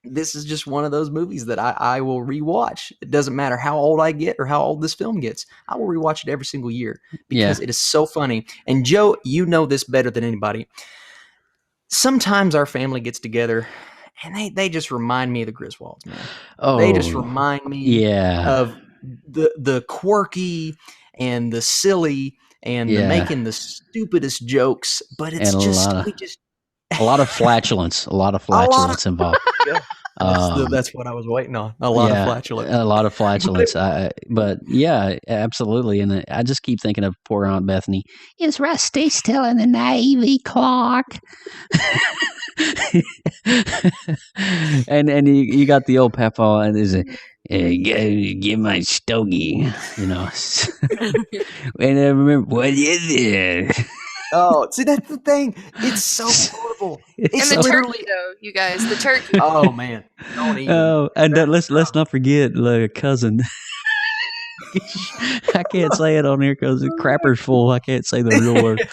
this is just one of those movies that I will rewatch. It doesn't matter how old I get or how old this film gets. I will rewatch it every single year because it is so funny. And Joe, you know this better than anybody. Sometimes our family gets together and they just remind me of the Griswolds, man. They just remind me of the quirky and the silly and the making the stupidest jokes, but it's a lot of flatulence, involved. That's what I was waiting on. A lot of flatulence. But yeah, absolutely. And I just keep thinking of poor Aunt Bethany. Is Rusty still in the Navy, Clark? and you got the old papa, and there's give my stogie, And I remember, what is it? Oh, see, that's the thing. It's so quotable. And the turkey, though, you guys, the turkey. Oh man, don't even. Oh, and let's not forget the cousin. I can't say it on here because the crapper's full. I can't say the real word.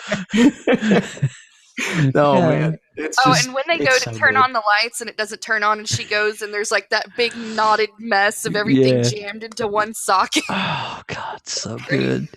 Oh man. And when they go to turn on the lights and it doesn't turn on, and she goes and there's like that big knotted mess of everything jammed into one socket. Oh God, so good.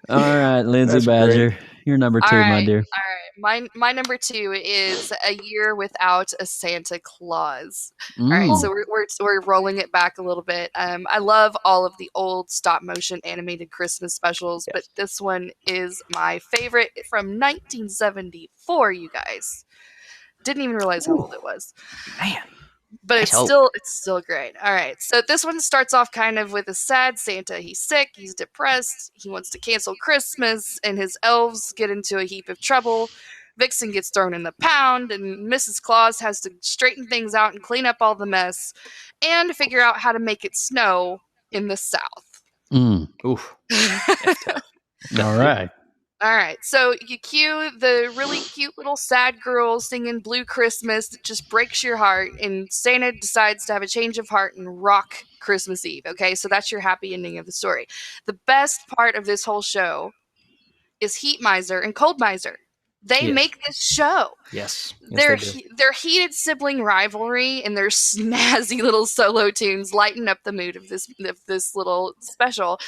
All right, Lindsay Badger, you're number 2, my dear. All right, my number 2 is A Year Without a Santa Claus. All right, so we're rolling it back a little bit. I love all of the old stop motion animated Christmas specials, but this one is my favorite from 1974. You guys didn't even realize how old it was, man. But it's still great. All right. So this one starts off kind of with a sad Santa. He's sick, he's depressed, he wants to cancel Christmas, and his elves get into a heap of trouble. Vixen gets thrown in the pound, and Mrs. Claus has to straighten things out and clean up all the mess and figure out how to make it snow in the South. Oof. All right. All right, so you cue the really cute little sad girl singing Blue Christmas that just breaks your heart, and Santa decides to have a change of heart and rock Christmas Eve, okay? So that's your happy ending of the story. The best part of this whole show is Heat Miser and Cold Miser. They Yes. make this show. Yes. Their Yes, they do. their heated sibling rivalry and their snazzy little solo tunes lighten up the mood of this little special,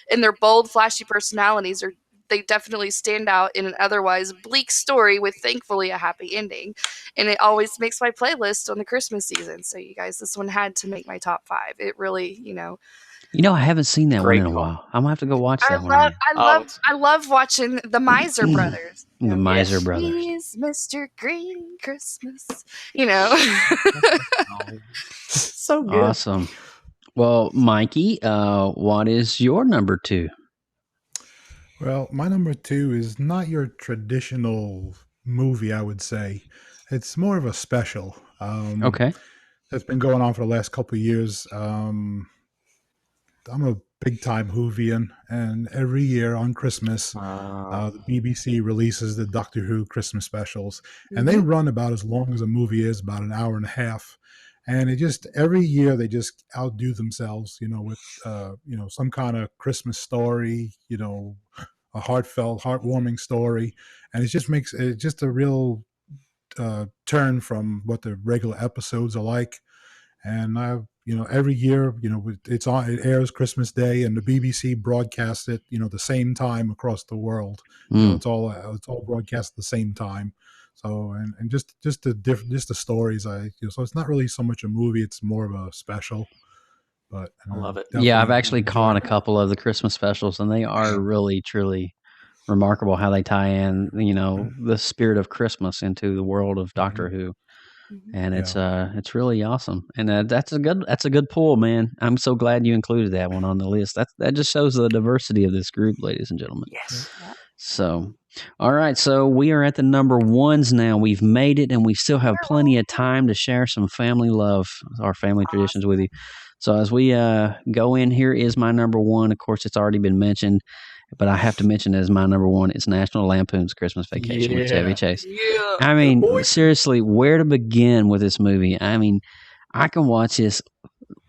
and their bold, flashy personalities they definitely stand out in an otherwise bleak story with thankfully a happy ending. And it always makes my playlist on the Christmas season. So you guys, this one had to make my top 5. It really, I haven't seen that one Great in a call. while. I'm gonna have to go watch I that one again. love watching the Miser Brothers. The Miser Yes. Brothers. He's Mr. Green Christmas. So good. Awesome. Well, Mikey, what is your number 2? Well, my number 2 is not your traditional movie, I would say. It's more of a special. Okay. That's been going on for the last couple of years. I'm a big time Whovian, and every year on Christmas, the BBC releases the Doctor Who Christmas specials, and they run about as long as a movie is, about an hour and a half. And it just every year they just outdo themselves, with some kind of Christmas story, a heartfelt, heartwarming story, and it just makes it just a real turn from what the regular episodes are like. And every year, it airs Christmas Day, and the BBC broadcasts it, the same time across the world. It's all broadcast at the same time. So and just the stories, so it's not really so much a movie; it's more of a special. But I love it. Yeah, I've definitely actually caught a enjoyed it. couple of the Christmas specials, and they are really, truly remarkable how they tie in, the spirit of Christmas into the world of Doctor Who. And it's really awesome, and that's a good pull, man. I'm so glad you included that one on the list. That just shows the diversity of this group, ladies and gentlemen. Yes. So, all right, so we are at the number 1s now. We've made it, and we still have plenty of time to share some family love, our family traditions with you. So as we go in, here is my number 1. Of course, it's already been mentioned, but I have to mention it as my number 1. It's National Lampoon's Christmas Vacation with Chevy Chase. Yeah. I mean, seriously, where to begin with this movie? I mean, I can watch this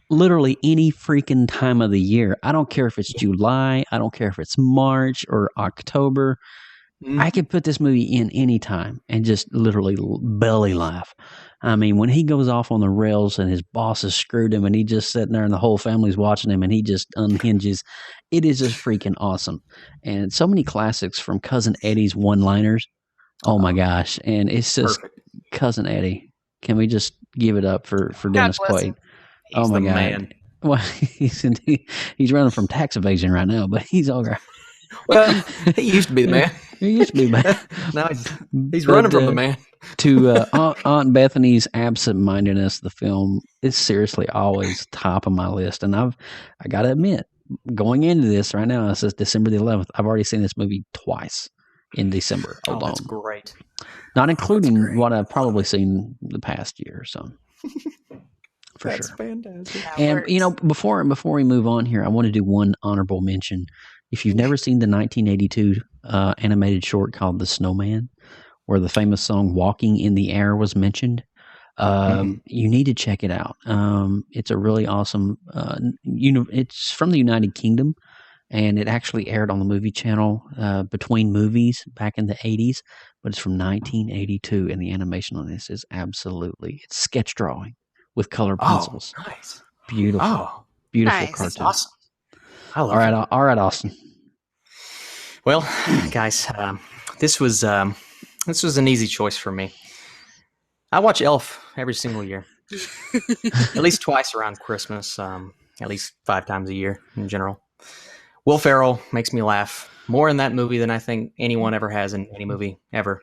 literally any freaking time of the year. I don't care if it's July. I don't care if it's March or October. I could put this movie in any time and just literally belly laugh. I mean, when he goes off on the rails and his boss has screwed him and he's just sitting there and the whole family's watching him and he just unhinges, it is just freaking awesome. And so many classics from Cousin Eddie's one-liners. Oh my gosh. And it's just Perfect. Cousin Eddie. Can we just give it up for Dennis bless Quaid? him. Oh my the God. man. Well, he's running from tax evasion right now, but he's all right. Well, he used to be the man. He used to be man. Now he's running from the man. To Aunt Bethany's absent-mindedness, the film is seriously always top of my list. And I got to admit, going into this right now, it says December the 11th. I've already seen this movie twice in December alone. Oh, that's great. Not including what I've probably seen the past year or so. For That's sure. fantastic. And before we move on here, I want to do one honorable mention. If you've never seen the 1982 animated short called The Snowman, where the famous song "Walking in the Air" was mentioned, you need to check it out. It's a really awesome. It's from the United Kingdom, and it actually aired on the movie channel between movies back in the 80s. But it's from 1982, and the animation on this is it's sketch drawing with color pencils. Oh, nice. Beautiful, beautiful Nice. cartoon. Awesome. I love All right, Austin. Well, guys, this was an easy choice for me. I watch Elf every single year, at least twice around Christmas, at least 5 times a year in general. Will Ferrell makes me laugh more in that movie than I think anyone ever has in any movie ever.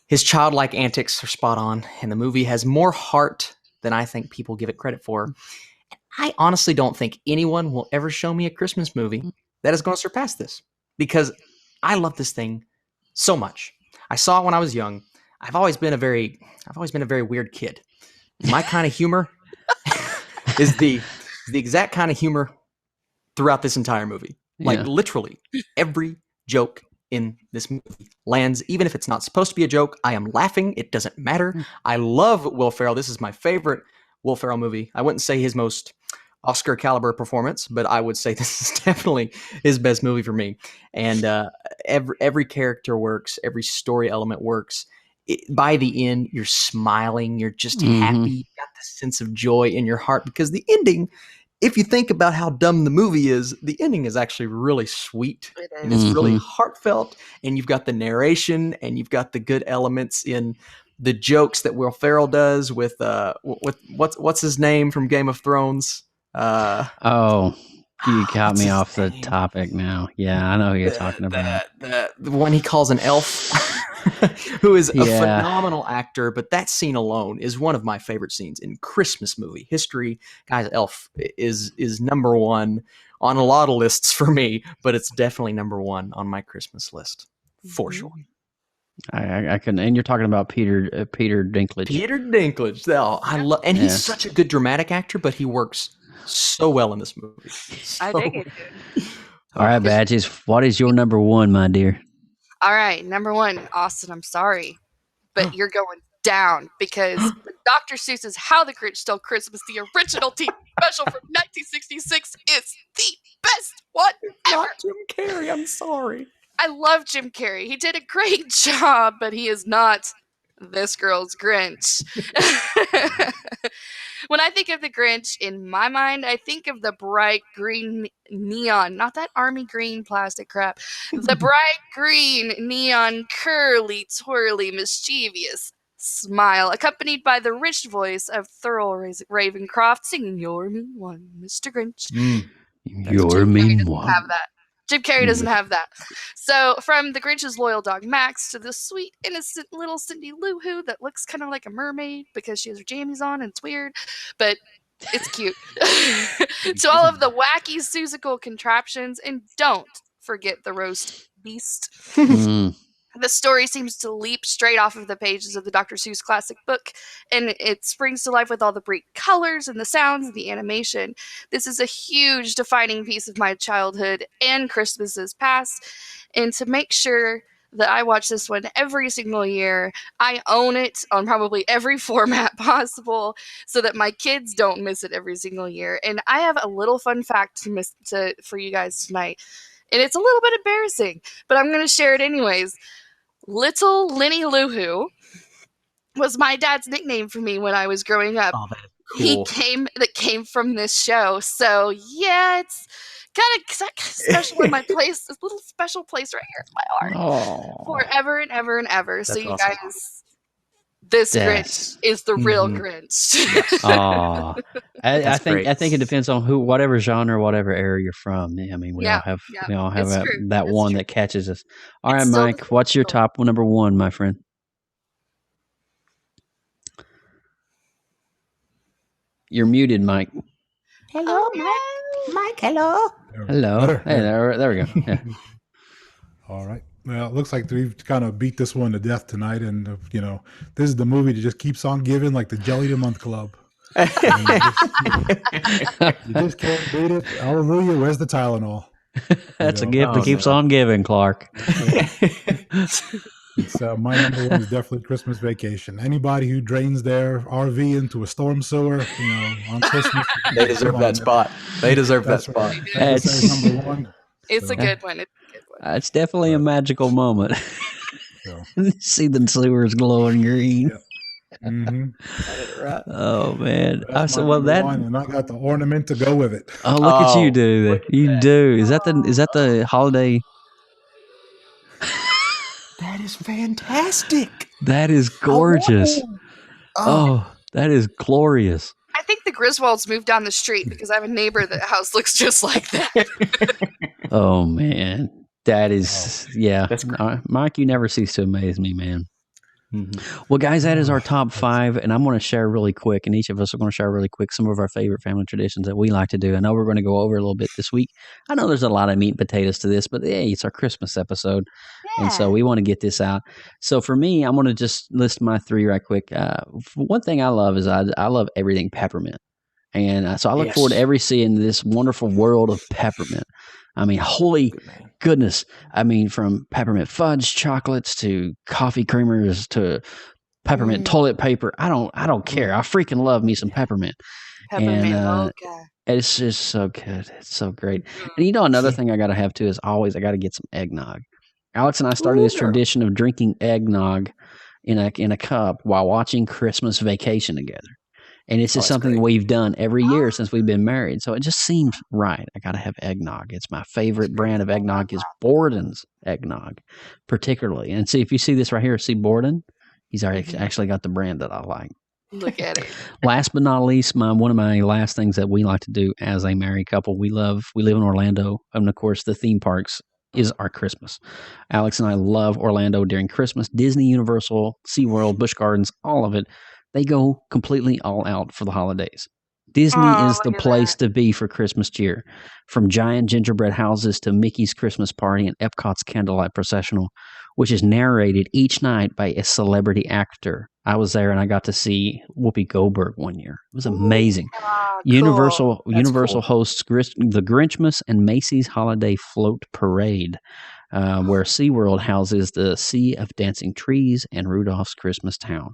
His childlike antics are spot on, and the movie has more heart than I think people give it credit for. I honestly don't think anyone will ever show me a Christmas movie that is going to surpass this, because I love this thing so much. I saw it when I was young. I've always been a very weird kid. My kind of humor is the exact kind of humor throughout this entire movie. Like literally every joke in this movie lands, even if it's not supposed to be a joke. I am laughing. It doesn't matter. I love Will Ferrell. This is my favorite Will Ferrell movie. I wouldn't say his most Oscar caliber performance, but I would say this is definitely his best movie for me. And every character works, every story element works. By the end, you're smiling, you're just happy, you got this sense of joy in your heart because the ending, if you think about how dumb the movie is, the ending is actually really sweet and it's really heartfelt. And you've got the narration and you've got the good elements in the jokes that Will Ferrell does with what's his name from Game of Thrones. You caught me off the name? topic now. Yeah, I know who you're talking about. The one he calls an elf, who is a Yeah. phenomenal actor. But that scene alone is one of my favorite scenes in Christmas movie history. Guys, Elf is number one on a lot of lists for me, but it's definitely number one on my Christmas list for sure. I couldn't. And you're talking about Peter Dinklage. Peter Dinklage. Oh, I love, and he's such a good dramatic actor, but he works so well in this movie. I dig it, dude. All right, Badges. What is your number one, my dear? All right, number one, Austin, I'm sorry, but you're going down because Dr. Seuss's How the Grinch Stole Christmas, the original TV special from 1966, is the best one ever. Not Jim Carrey. I'm sorry. I love Jim Carrey. He did a great job, but he is not this girl's Grinch. When I think of the Grinch, in my mind, I think of the bright green neon, not that army green plastic crap, the bright green neon, curly, twirly, mischievous smile, accompanied by the rich voice of Thurl Ravencroft singing "You're Me One, Mr. Grinch." You're me one. Have that. Jim Carrey doesn't have that. So, from the Grinch's loyal dog Max to the sweet, innocent little Cindy Lou Who that looks kind of like a mermaid because she has her jammies on and it's weird, but it's cute. To all of the wacky Seussical contraptions, and don't forget the roast beast. The story seems to leap straight off of the pages of the Dr. Seuss classic book, and it springs to life with all the bright colors and the sounds and the animation. This is a huge defining piece of my childhood and Christmases past, and to make sure that I watch this one every single year, I own it on probably every format possible so that my kids don't miss it every single year. And I have a little fun fact for you guys tonight, and it's a little bit embarrassing, but I'm going to share it anyways. Little Lenny Lou Who was my dad's nickname for me when I was growing up. Oh, that is cool. That came from this show. So yeah, it's kind of special in my place. This little special place right here in my heart, forever and ever and ever. That's so you awesome. Guys, this Grinch is the real Grinch. I think it depends on whatever genre, whatever era you're from. I mean, we all have that one that catches us. All right, Mike, what's your top number one, my friend? You're muted, Mike. Hello, Mike. Hello. Hello. Hey, there we go. Yeah. All right. Well, it looks like we've kind of beat this one to death tonight, and this is the movie that just keeps on giving, like the Jelly of the Month Club. You just can't beat it. Hallelujah! Where's the Tylenol? That's a gift that keeps on giving, Clark. So my number one is definitely Christmas Vacation. Anybody who drains their RV into a storm sewer, on Christmas, they deserve that spot. They deserve that spot. That's number one. It's a good one. It's definitely a magical moment. See the sewers glowing green. Yeah. Mm-hmm. Right. Oh man! And I got the ornament to go with it. Oh, look at you do! You do. Is that the holiday? That is fantastic. That is gorgeous. Oh, that is glorious. I think the Griswolds moved down the street because I have a neighbor that house looks just like that. Oh man, that is That's Mike, you never cease to amaze me, man. Mm-hmm. Well, guys, that is our top 5, and I'm going to share really quick, and each of us are going to share really quick some of our favorite family traditions that we like to do. I know we're going to go over a little bit this week. I know there's a lot of meat and potatoes to this, but hey, it's our Christmas episode, and so we want to get this out. So for me, I'm going to just list my 3 right quick. One thing I love is I love everything peppermint, and so I look forward to seeing this wonderful world of peppermint. I mean, holy goodness. I mean, from peppermint fudge chocolates to coffee creamers to peppermint toilet paper. I don't care. I freaking love me some peppermint. Peppermint and mocha. it's just so good. It's so great. And another thing I got to have too is always I got to get some eggnog. Alex and I started this tradition of drinking eggnog in a cup while watching Christmas Vacation together. And it's just something we've done every year since we've been married. So it just seems right. I got to have eggnog. It's my favorite brand of eggnog is Borden's eggnog, particularly. And see, if you see this right here, see Borden? He's already actually got the brand that I like. Look at it. Last but not least, one of my last things that we like to do as a married couple, we live in Orlando. And of course, the theme parks is our Christmas. Alex and I love Orlando during Christmas. Disney, Universal, SeaWorld, Busch Gardens, all of it. They go completely all out for the holidays. Disney is the place to be for Christmas cheer. From giant gingerbread houses to Mickey's Christmas party and Epcot's candlelight processional, which is narrated each night by a celebrity actor. I was there and I got to see Whoopi Goldberg one year. It was amazing. Universal hosts the Grinchmas and Macy's Holiday Float Parade, where SeaWorld houses the Sea of Dancing Trees and Rudolph's Christmas Town.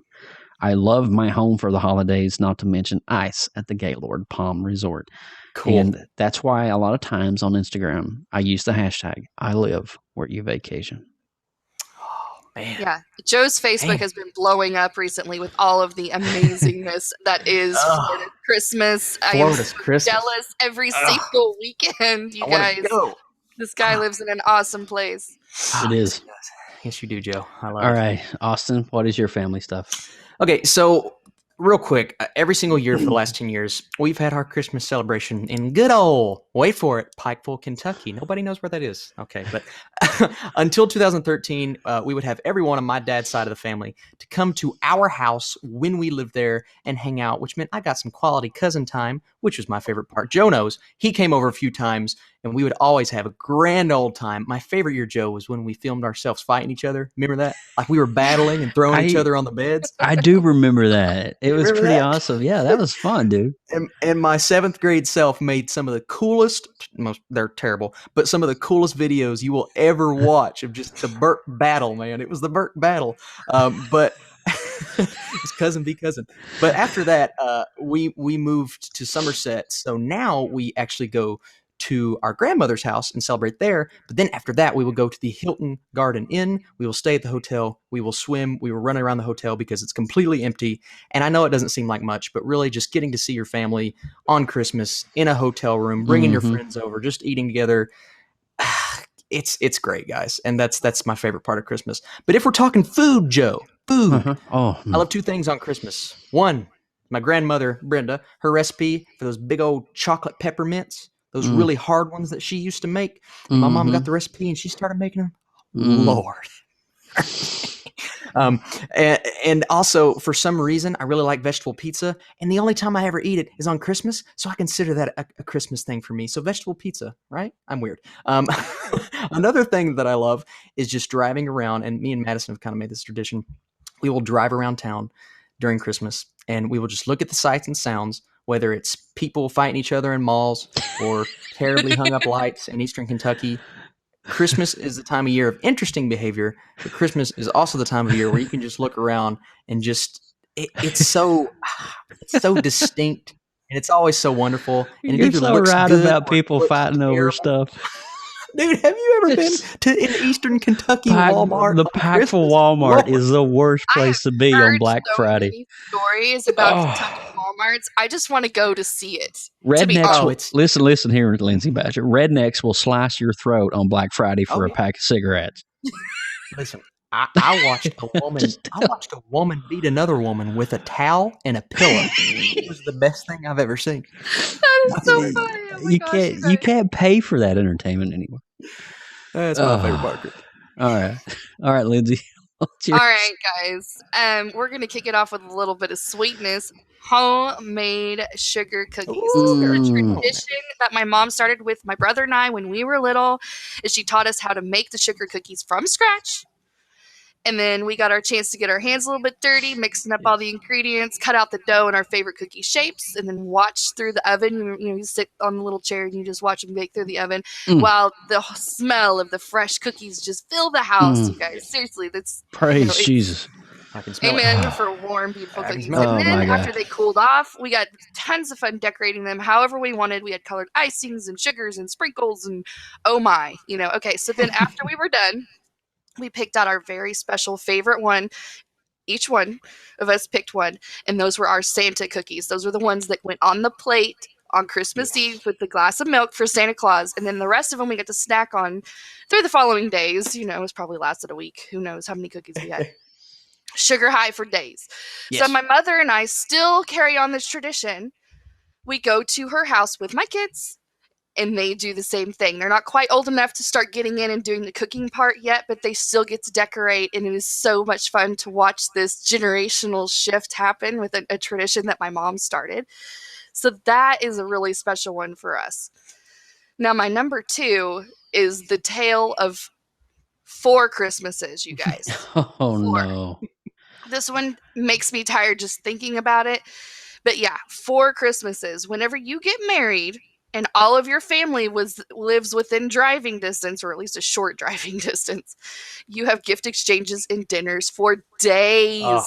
I love my home for the holidays, not to mention ice at the Gaylord Palm Resort. Cool. And that's why a lot of times on Instagram, I use the hashtag I live where you vacation. Man. Yeah. Joe's Facebook has been blowing up recently with all of the amazingness that is Florida Christmas. Florida's I am Christmas. jealous every single weekend, you guys. Go. This guy lives in an awesome place. It is. Yes, you do, Joe. I love it. All right, Austin, what is your family stuff? Okay, so real quick, every single year for the last 10 years, we've had our Christmas celebration in good old, wait for it, Pikeville, Kentucky. Nobody knows where that is. Okay, but until 2013, we would have everyone on my dad's side of the family to come to our house when we lived there and hang out, which meant I got some quality cousin time, which was my favorite part. Joe knows. He came over a few times, and we would always have a grand old time. My favorite year, Joe, was when we filmed ourselves fighting each other. Remember that? Like we were battling and throwing each other on the beds. I do remember that. It was pretty awesome. Yeah, that was fun, dude. And my 7th grade self made some of the coolest, they're terrible, but some of the coolest videos you will ever watch of just the Burke battle, man. It was the Burke battle. But it's cousin be cousin. But after that, we moved to Somerset. So now we actually go to our grandmother's house and celebrate there. But then after that, we will go to the Hilton Garden Inn. We will stay at the hotel. We will swim. We will run around the hotel because it's completely empty. And I know it doesn't seem like much, but really just getting to see your family on Christmas in a hotel room, bringing your friends over, just eating together. It's great, guys. And that's my favorite part of Christmas. But if we're talking food, Joe, food. I love 2 things on Christmas. One, my grandmother, Brenda, her recipe for those big old chocolate peppermints. Those really hard ones that she used to make. My mom got the recipe and she started making them. Lord. And also, for some reason, I really like vegetable pizza. And the only time I ever eat it is on Christmas. So I consider that a Christmas thing for me. So vegetable pizza, right? I'm weird. Another thing that I love is just driving around. And me and Madison have kind of made this tradition. We will drive around town during Christmas. And we will just look at the sights and sounds, whether it's people fighting each other in malls or terribly hung up lights in Eastern Kentucky. Christmas is the time of year of interesting behavior, but Christmas is also the time of year where you can just look around and just it's so distinct and it's always so wonderful. And You're so right about people fighting over stuff. Dude, have you ever been to an Eastern Kentucky Walmart? The Pikeville Walmart is the worst place to be on Black Friday. Many stories about Kentucky Walmarts. I just want to go to see it. Rednecks, listen here, Lindsay Badger. Rednecks will slice your throat on Black Friday for a pack of cigarettes. Listen, I watched a woman beat another woman with a towel and a pillow. It was the best thing I've ever seen. That is so funny. Oh you can't pay for that entertainment anymore. That's my favorite part. All right, Lindsay. All right, guys. We're gonna kick it off with a little bit of sweetness. Homemade sugar cookies. This is a tradition that my mom started with my brother and I when we were little. Is she taught us how to make the sugar cookies from scratch. And then we got our chance to get our hands a little bit dirty, mixing up all the ingredients, cut out the dough in our favorite cookie shapes, and then watch through the oven. You sit on the little chair and you just watch them bake through the oven while the smell of the fresh cookies just fill the house, you guys. Seriously, that's praise Jesus. I can smell Amen it. for warm, beautiful I can cookies. smell And it. Oh then my after gosh. they cooled off, we got tons of fun decorating them however we wanted. We had colored icings and sugars and sprinkles and oh my, Okay, so then after we were done, we picked out our very special favorite one. Each one of us picked one, and those were our Santa cookies. Those were the ones that went on the plate on Christmas Eve with the glass of milk for Santa Claus, and then the rest of them we got to snack on through the following days. It was probably lasted a week. Who knows how many cookies we had. Sugar high for days. So Yes. my mother and I still carry on this tradition. We go to her house with my kids, and they do the same thing. They're not quite old enough to start getting in and doing the cooking part yet, but they still get to decorate, and it is so much fun to watch this generational shift happen with a tradition that my mom started. So that is a really special one for us. Now, my number 2 is the tale of 4 Christmases, you guys. Oh 4. no. This one makes me tired just thinking about it. But yeah, 4 Christmases. Whenever you get married and all of your family lives within driving distance, or at least a short driving distance, you have gift exchanges and dinners for days.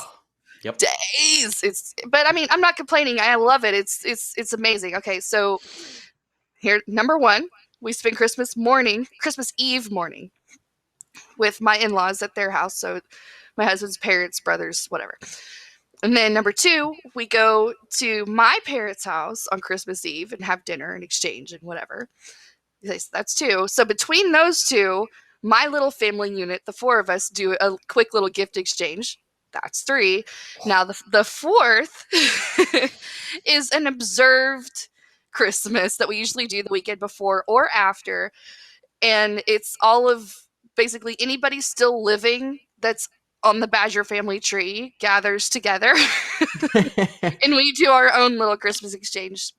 Yep. Days. But I mean, I'm not complaining. I love it. It's amazing. Okay, so here, number 1, we spend Christmas Eve morning with my in-laws at their house. So my husband's parents, brothers, whatever. And then number 2, we go to my parents' house on Christmas Eve and have dinner and exchange and whatever. That's 2. So between those 2, my little family unit, the 4 of us, do a quick little gift exchange. That's 3. Now the 4th is an observed Christmas that we usually do the weekend before or after. And it's all of basically anybody still living that's on the Badger family tree gathers together and we do our own little Christmas exchange.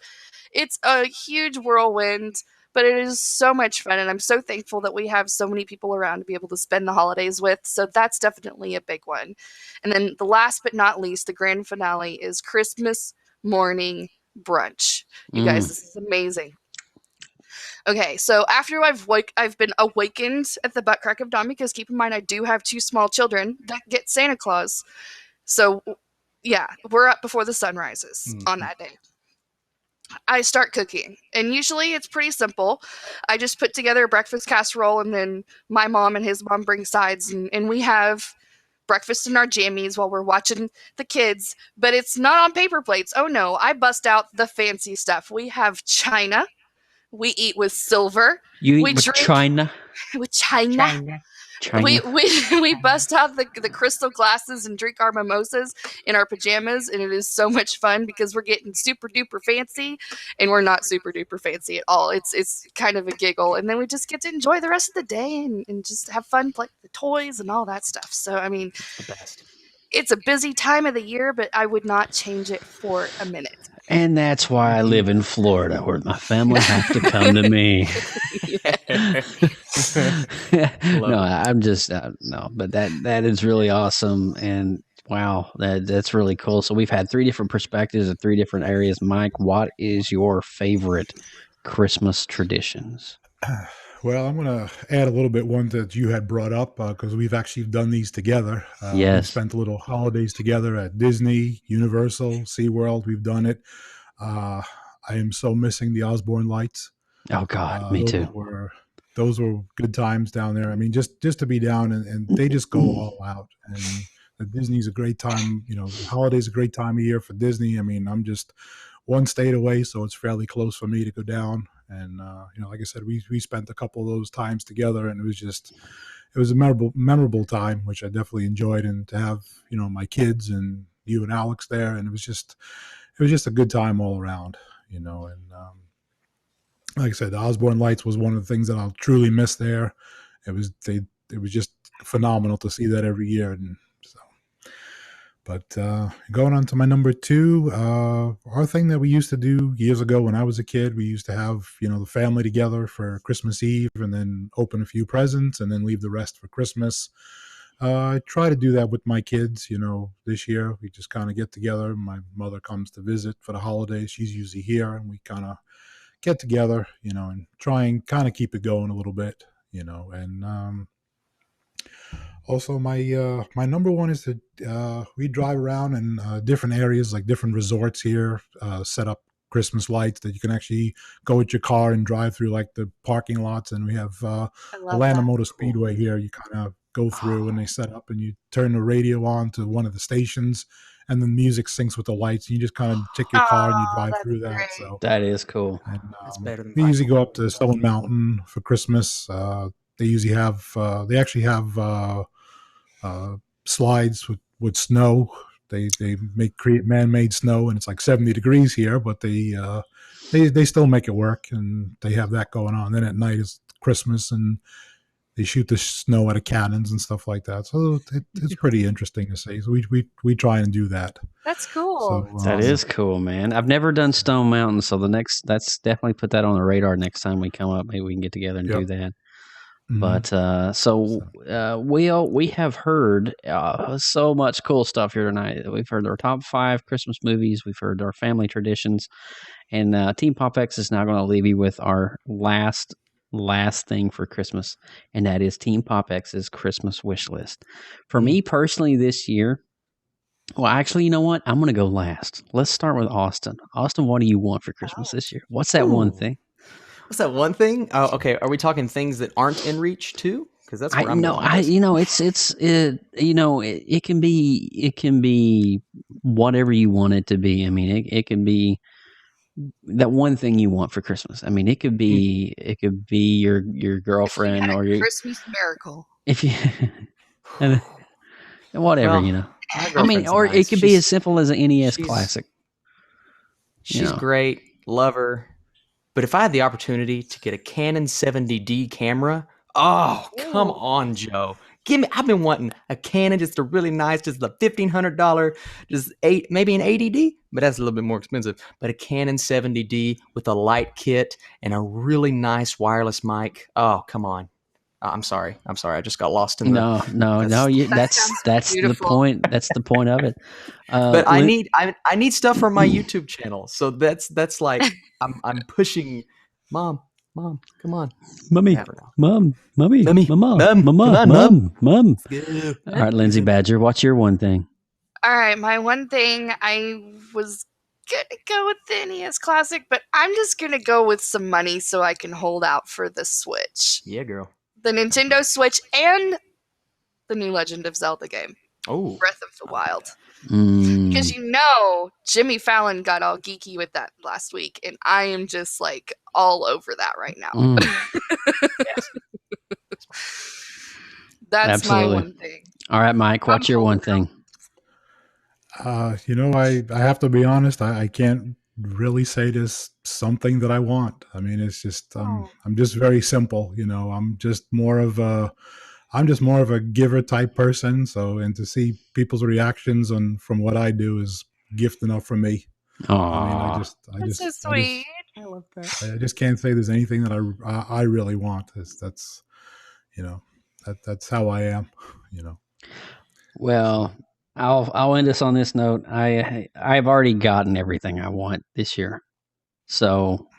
It's a huge whirlwind, but it is so much fun, and I'm so thankful that we have so many people around to be able to spend the holidays with. So that's definitely a big one. And then the last but not least, the grand finale is Christmas morning brunch. You guys, this is amazing. Okay, so after I've been awakened at the butt crack of dawn, because keep in mind I do have 2 small children that get Santa Claus. So yeah, we're up before the sun rises on that day. I start cooking, and usually it's pretty simple. I just put together a breakfast casserole, and then my mom and his mom bring sides, and we have breakfast in our jammies while we're watching the kids. But it's not on paper plates. Oh no, I bust out the fancy stuff. We have china. We eat with silver. You eat We with drink China? with china. China. We bust out the crystal glasses and drink our mimosas in our pajamas, and it is so much fun because we're getting super duper fancy, and we're not super duper fancy at all. It's kind of a giggle, and then we just get to enjoy the rest of the day and just have fun, play with the toys and all that stuff. So I mean, The best. it's a busy time of the year, but I would not change it for a minute. And that's why I live in Florida, where my family have to come to me. No, I'm just no, but that is really awesome, and wow, that's really cool. So we've had 3 different perspectives of 3 different areas. Mike, what is your favorite Christmas traditions? Well, I'm going to add a little bit one that you had brought up because we've actually done these together. We've Yes. spent a little holidays together at Disney, Universal, SeaWorld. We've done it. I am so missing the Osborne lights. Oh God, me too. Those were good times down there. I mean, just to be down and they just go all out. And Disney's a great time. The holiday's a great time of year for Disney. I mean, I'm just one state away, so it's fairly close for me to go down. And like I said, we spent a couple of those times together, and it was a memorable time, which I definitely enjoyed. And to have my kids and you and Alex there, and it was just a good time all around. And like I said, the Osborne lights was one of the things that I'll truly miss there. It was just phenomenal to see that every year. And so, but going on to my number 2, our thing that we used to do years ago when I was a kid, we used to have the family together for Christmas Eve, and then open a few presents, and then leave the rest for Christmas. I try to do that with my kids. This year we just kind of get together. My mother comes to visit for the holidays. She's usually here, and we kind of get together, and try and kind of keep it going a little bit, and Also, my number one is that we drive around in different areas, like different resorts here, set up Christmas lights that you can actually go with your car and drive through, like the parking lots. And we have Atlanta Motor Speedway here. You kind of go through and they set up, and you turn the radio on to one of the stations, and the music syncs with the lights. And you just kind of take your car and you drive through that. Great. So That is cool. and That's better than we usually bicycle. go up to Stone Mountain for Christmas. They usually have they actually have slides with snow. They create man-made snow, and it's like 70 degrees here, but they still make it work, and they have that going on. Then at night is Christmas, and they shoot the snow out of cannons and stuff like that. So it's pretty interesting to see. So we try and do that. That's cool. So, That is cool, man. I've never done Stone Mountain, so that's definitely put that on the radar next time we come up. Maybe we can get together and do that. But we have heard so much cool stuff here tonight. We've heard our top 5 Christmas movies. We've heard our family traditions, and Team PopX is now going to leave you with our last thing for Christmas, and that is Team PopX's Christmas wish list. For me personally, this year. Well, actually, you know what? I'm going to go last. Let's start with Austin. Austin, what do you want for Christmas this year? What's that one thing? What's that one thing? Oh, okay. Are we talking things that aren't in reach too? Because that's where I'm going. It can be whatever you want it to be. I mean, it can be that one thing you want for Christmas. I mean, it could be your girlfriend or your Christmas miracle. if you whatever, Well, I mean, or it could be as simple as an NES classic. She's great, love her. But if I had the opportunity to get a Canon 70D camera, come on, Joe. Give me. I've been wanting a Canon, just a really nice, just the $1,500, just maybe an 80D, but that's a little bit more expensive. But a Canon 70D with a light kit and a really nice wireless mic. Oh, come on. I'm sorry. I just got lost in No. That's the point. That's the point of it. But I need stuff for my YouTube channel. So that's like I'm pushing. Mom, come on, mommy. All right, Lindsay Badger, what's your one thing? All right, my one thing, I was gonna go with the NES Classic, but I'm just gonna go with some money so I can hold out for the Switch. Yeah, girl. The Nintendo Switch and the new Legend of Zelda game. Oh, Breath of the Wild. Mm. Because Jimmy Fallon got all geeky with that last week, and I am just like all over that right now. That's Absolutely. my one thing. All right, Mike, what's your one thing? I have to be honest. I can't really say there's something that I want. I mean, it's just I'm just very simple. I'm just more of a giver type person. So, and to see people's reactions from what I do is gift enough for me. I mean, That's so sweet. I love that. I just can't say there's anything that I really want. That's how I am. Well, I'll end us on this note. I've already gotten everything I want this year, so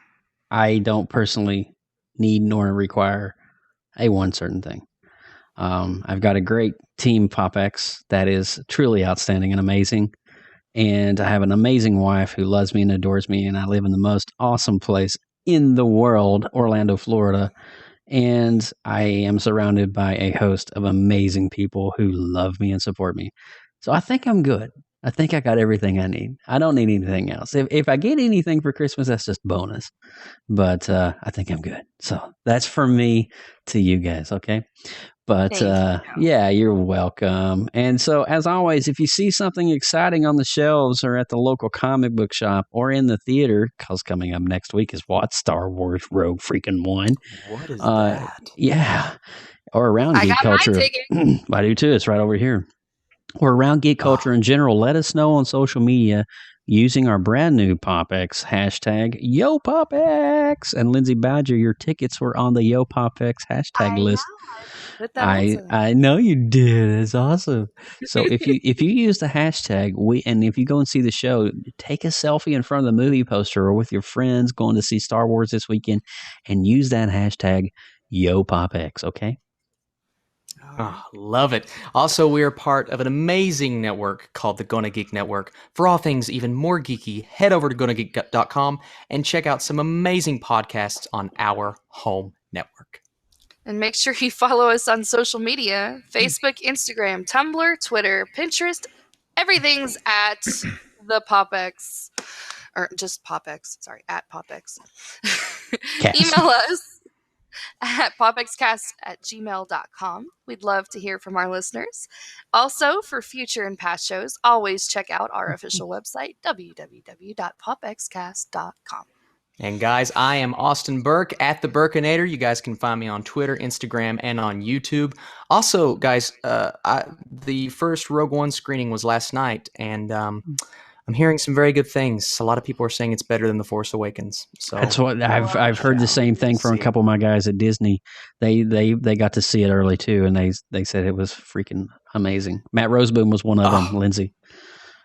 I don't personally need nor require a one certain thing. I've got a great Team PopX that is truly outstanding and amazing, and I have an amazing wife who loves me and adores me, and I live in the most awesome place in the world, Orlando, Florida. And I am surrounded by a host of amazing people who love me and support me. So I think I'm good. I think I got everything I need. I don't need anything else. If I get anything for Christmas, that's just bonus. But I think I'm good. So that's from me to you guys, okay? But yeah, you're welcome. And so, as always, if you see something exciting on the shelves or at the local comic book shop or in the theater, because coming up next week is what? Star Wars Rogue Freaking One. What is that? Yeah. Or around I geek got culture. my ticket. I do too. It's right over here. Or around geek culture in general. Let us know on social media using our brand new PopX hashtag YoPopX. And Lindsay Badger, your tickets were on the YoPopX hashtag list. I know you did. It's awesome. So if you use the hashtag, and if you go and see the show, take a selfie in front of the movie poster or with your friends going to see Star Wars this weekend, and use that hashtag YoPopX. Okay. Oh, love it. Also, we are part of an amazing network called the Gonna Geek Network. For all things even more geeky, head over to GonnaGeek.com and check out some amazing podcasts on our home network. And make sure you follow us on social media: Facebook, Instagram, Tumblr, Twitter, Pinterest. Everything's at the PopX. Or just PopX. Sorry, at PopX. Email us at PopXcast@gmail.com. We'd love to hear from our listeners. Also, for future and past shows, always check out our official website, www.PopXcast.com. And guys, I am Austin Burke at the Burkinator. You guys can find me on Twitter, Instagram, and on YouTube. Also, guys, the first Rogue One screening was last night, and I'm hearing some very good things. A lot of people are saying it's better than The Force Awakens. So that's what I've heard the same thing from a couple of my guys at Disney. They got to see it early too, and they said it was freaking amazing. Matt Roseboom was one of them, Lindsay.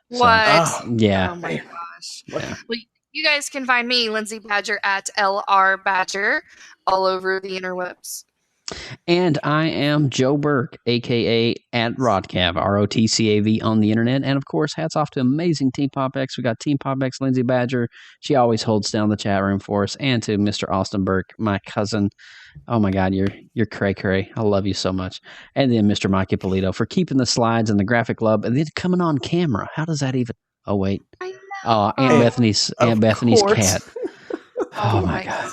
What? Yeah. Oh my gosh. Yeah. Well, you guys can find me, Lindsay Badger, at LR Badger, all over the interwebs. And I am Joe Burke, a.k.a. at Rodcav, ROTCAV on the internet. And, of course, hats off to amazing Team PopX. We got Team PopX, Lindsay Badger. She always holds down the chat room for us. And to Mr. Austin Burke, my cousin. Oh, my God, you're cray-cray. I love you so much. And then Mr. Mike Ippolito for keeping the slides and the graphic love. And then coming on camera. How does that even... Oh, wait. I know. Aunt Bethany's cat. Oh, my God.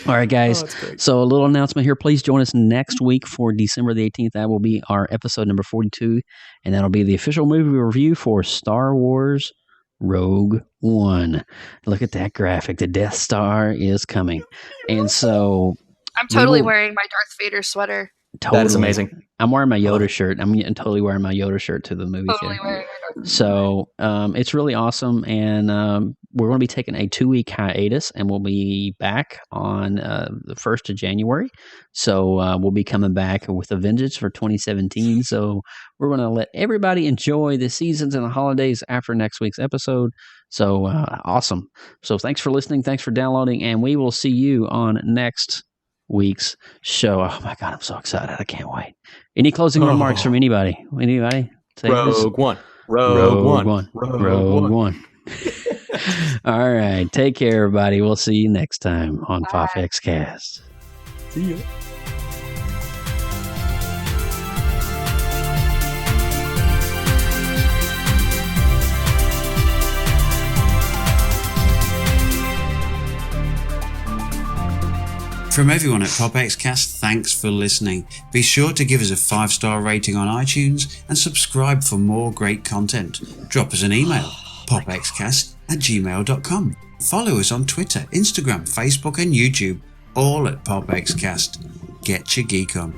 All right, guys. So a little announcement here. Please join us next week for December the 18th. That will be our episode number 42, and that'll be the official movie review for Star Wars Rogue One. Look at that graphic. The Death Star is coming. And so... I'm totally wearing my Darth Vader sweater. Totally. That is amazing. I'm wearing my Yoda shirt. I'm totally wearing my Yoda shirt to the movie theater. So it's really awesome, and we're going to be taking a 2-week hiatus, and we'll be back on the 1st of January. So we'll be coming back with a vengeance for 2017. So we're going to let everybody enjoy the seasons and the holidays after next week's episode. So awesome. So thanks for listening. Thanks for downloading, and we will see you on next week's show. Oh my God, I'm so excited. I can't wait. Any closing remarks from anybody? Anybody? Rogue One. All right. Take care, everybody. We'll see you next time on PopXcast. See ya. From everyone at PopXcast, thanks for listening. Be sure to give us a 5-star rating on iTunes and subscribe for more great content. Drop us an email, popxcast@gmail.com. Follow us on Twitter, Instagram, Facebook and YouTube, all at PopXcast. Get your geek on.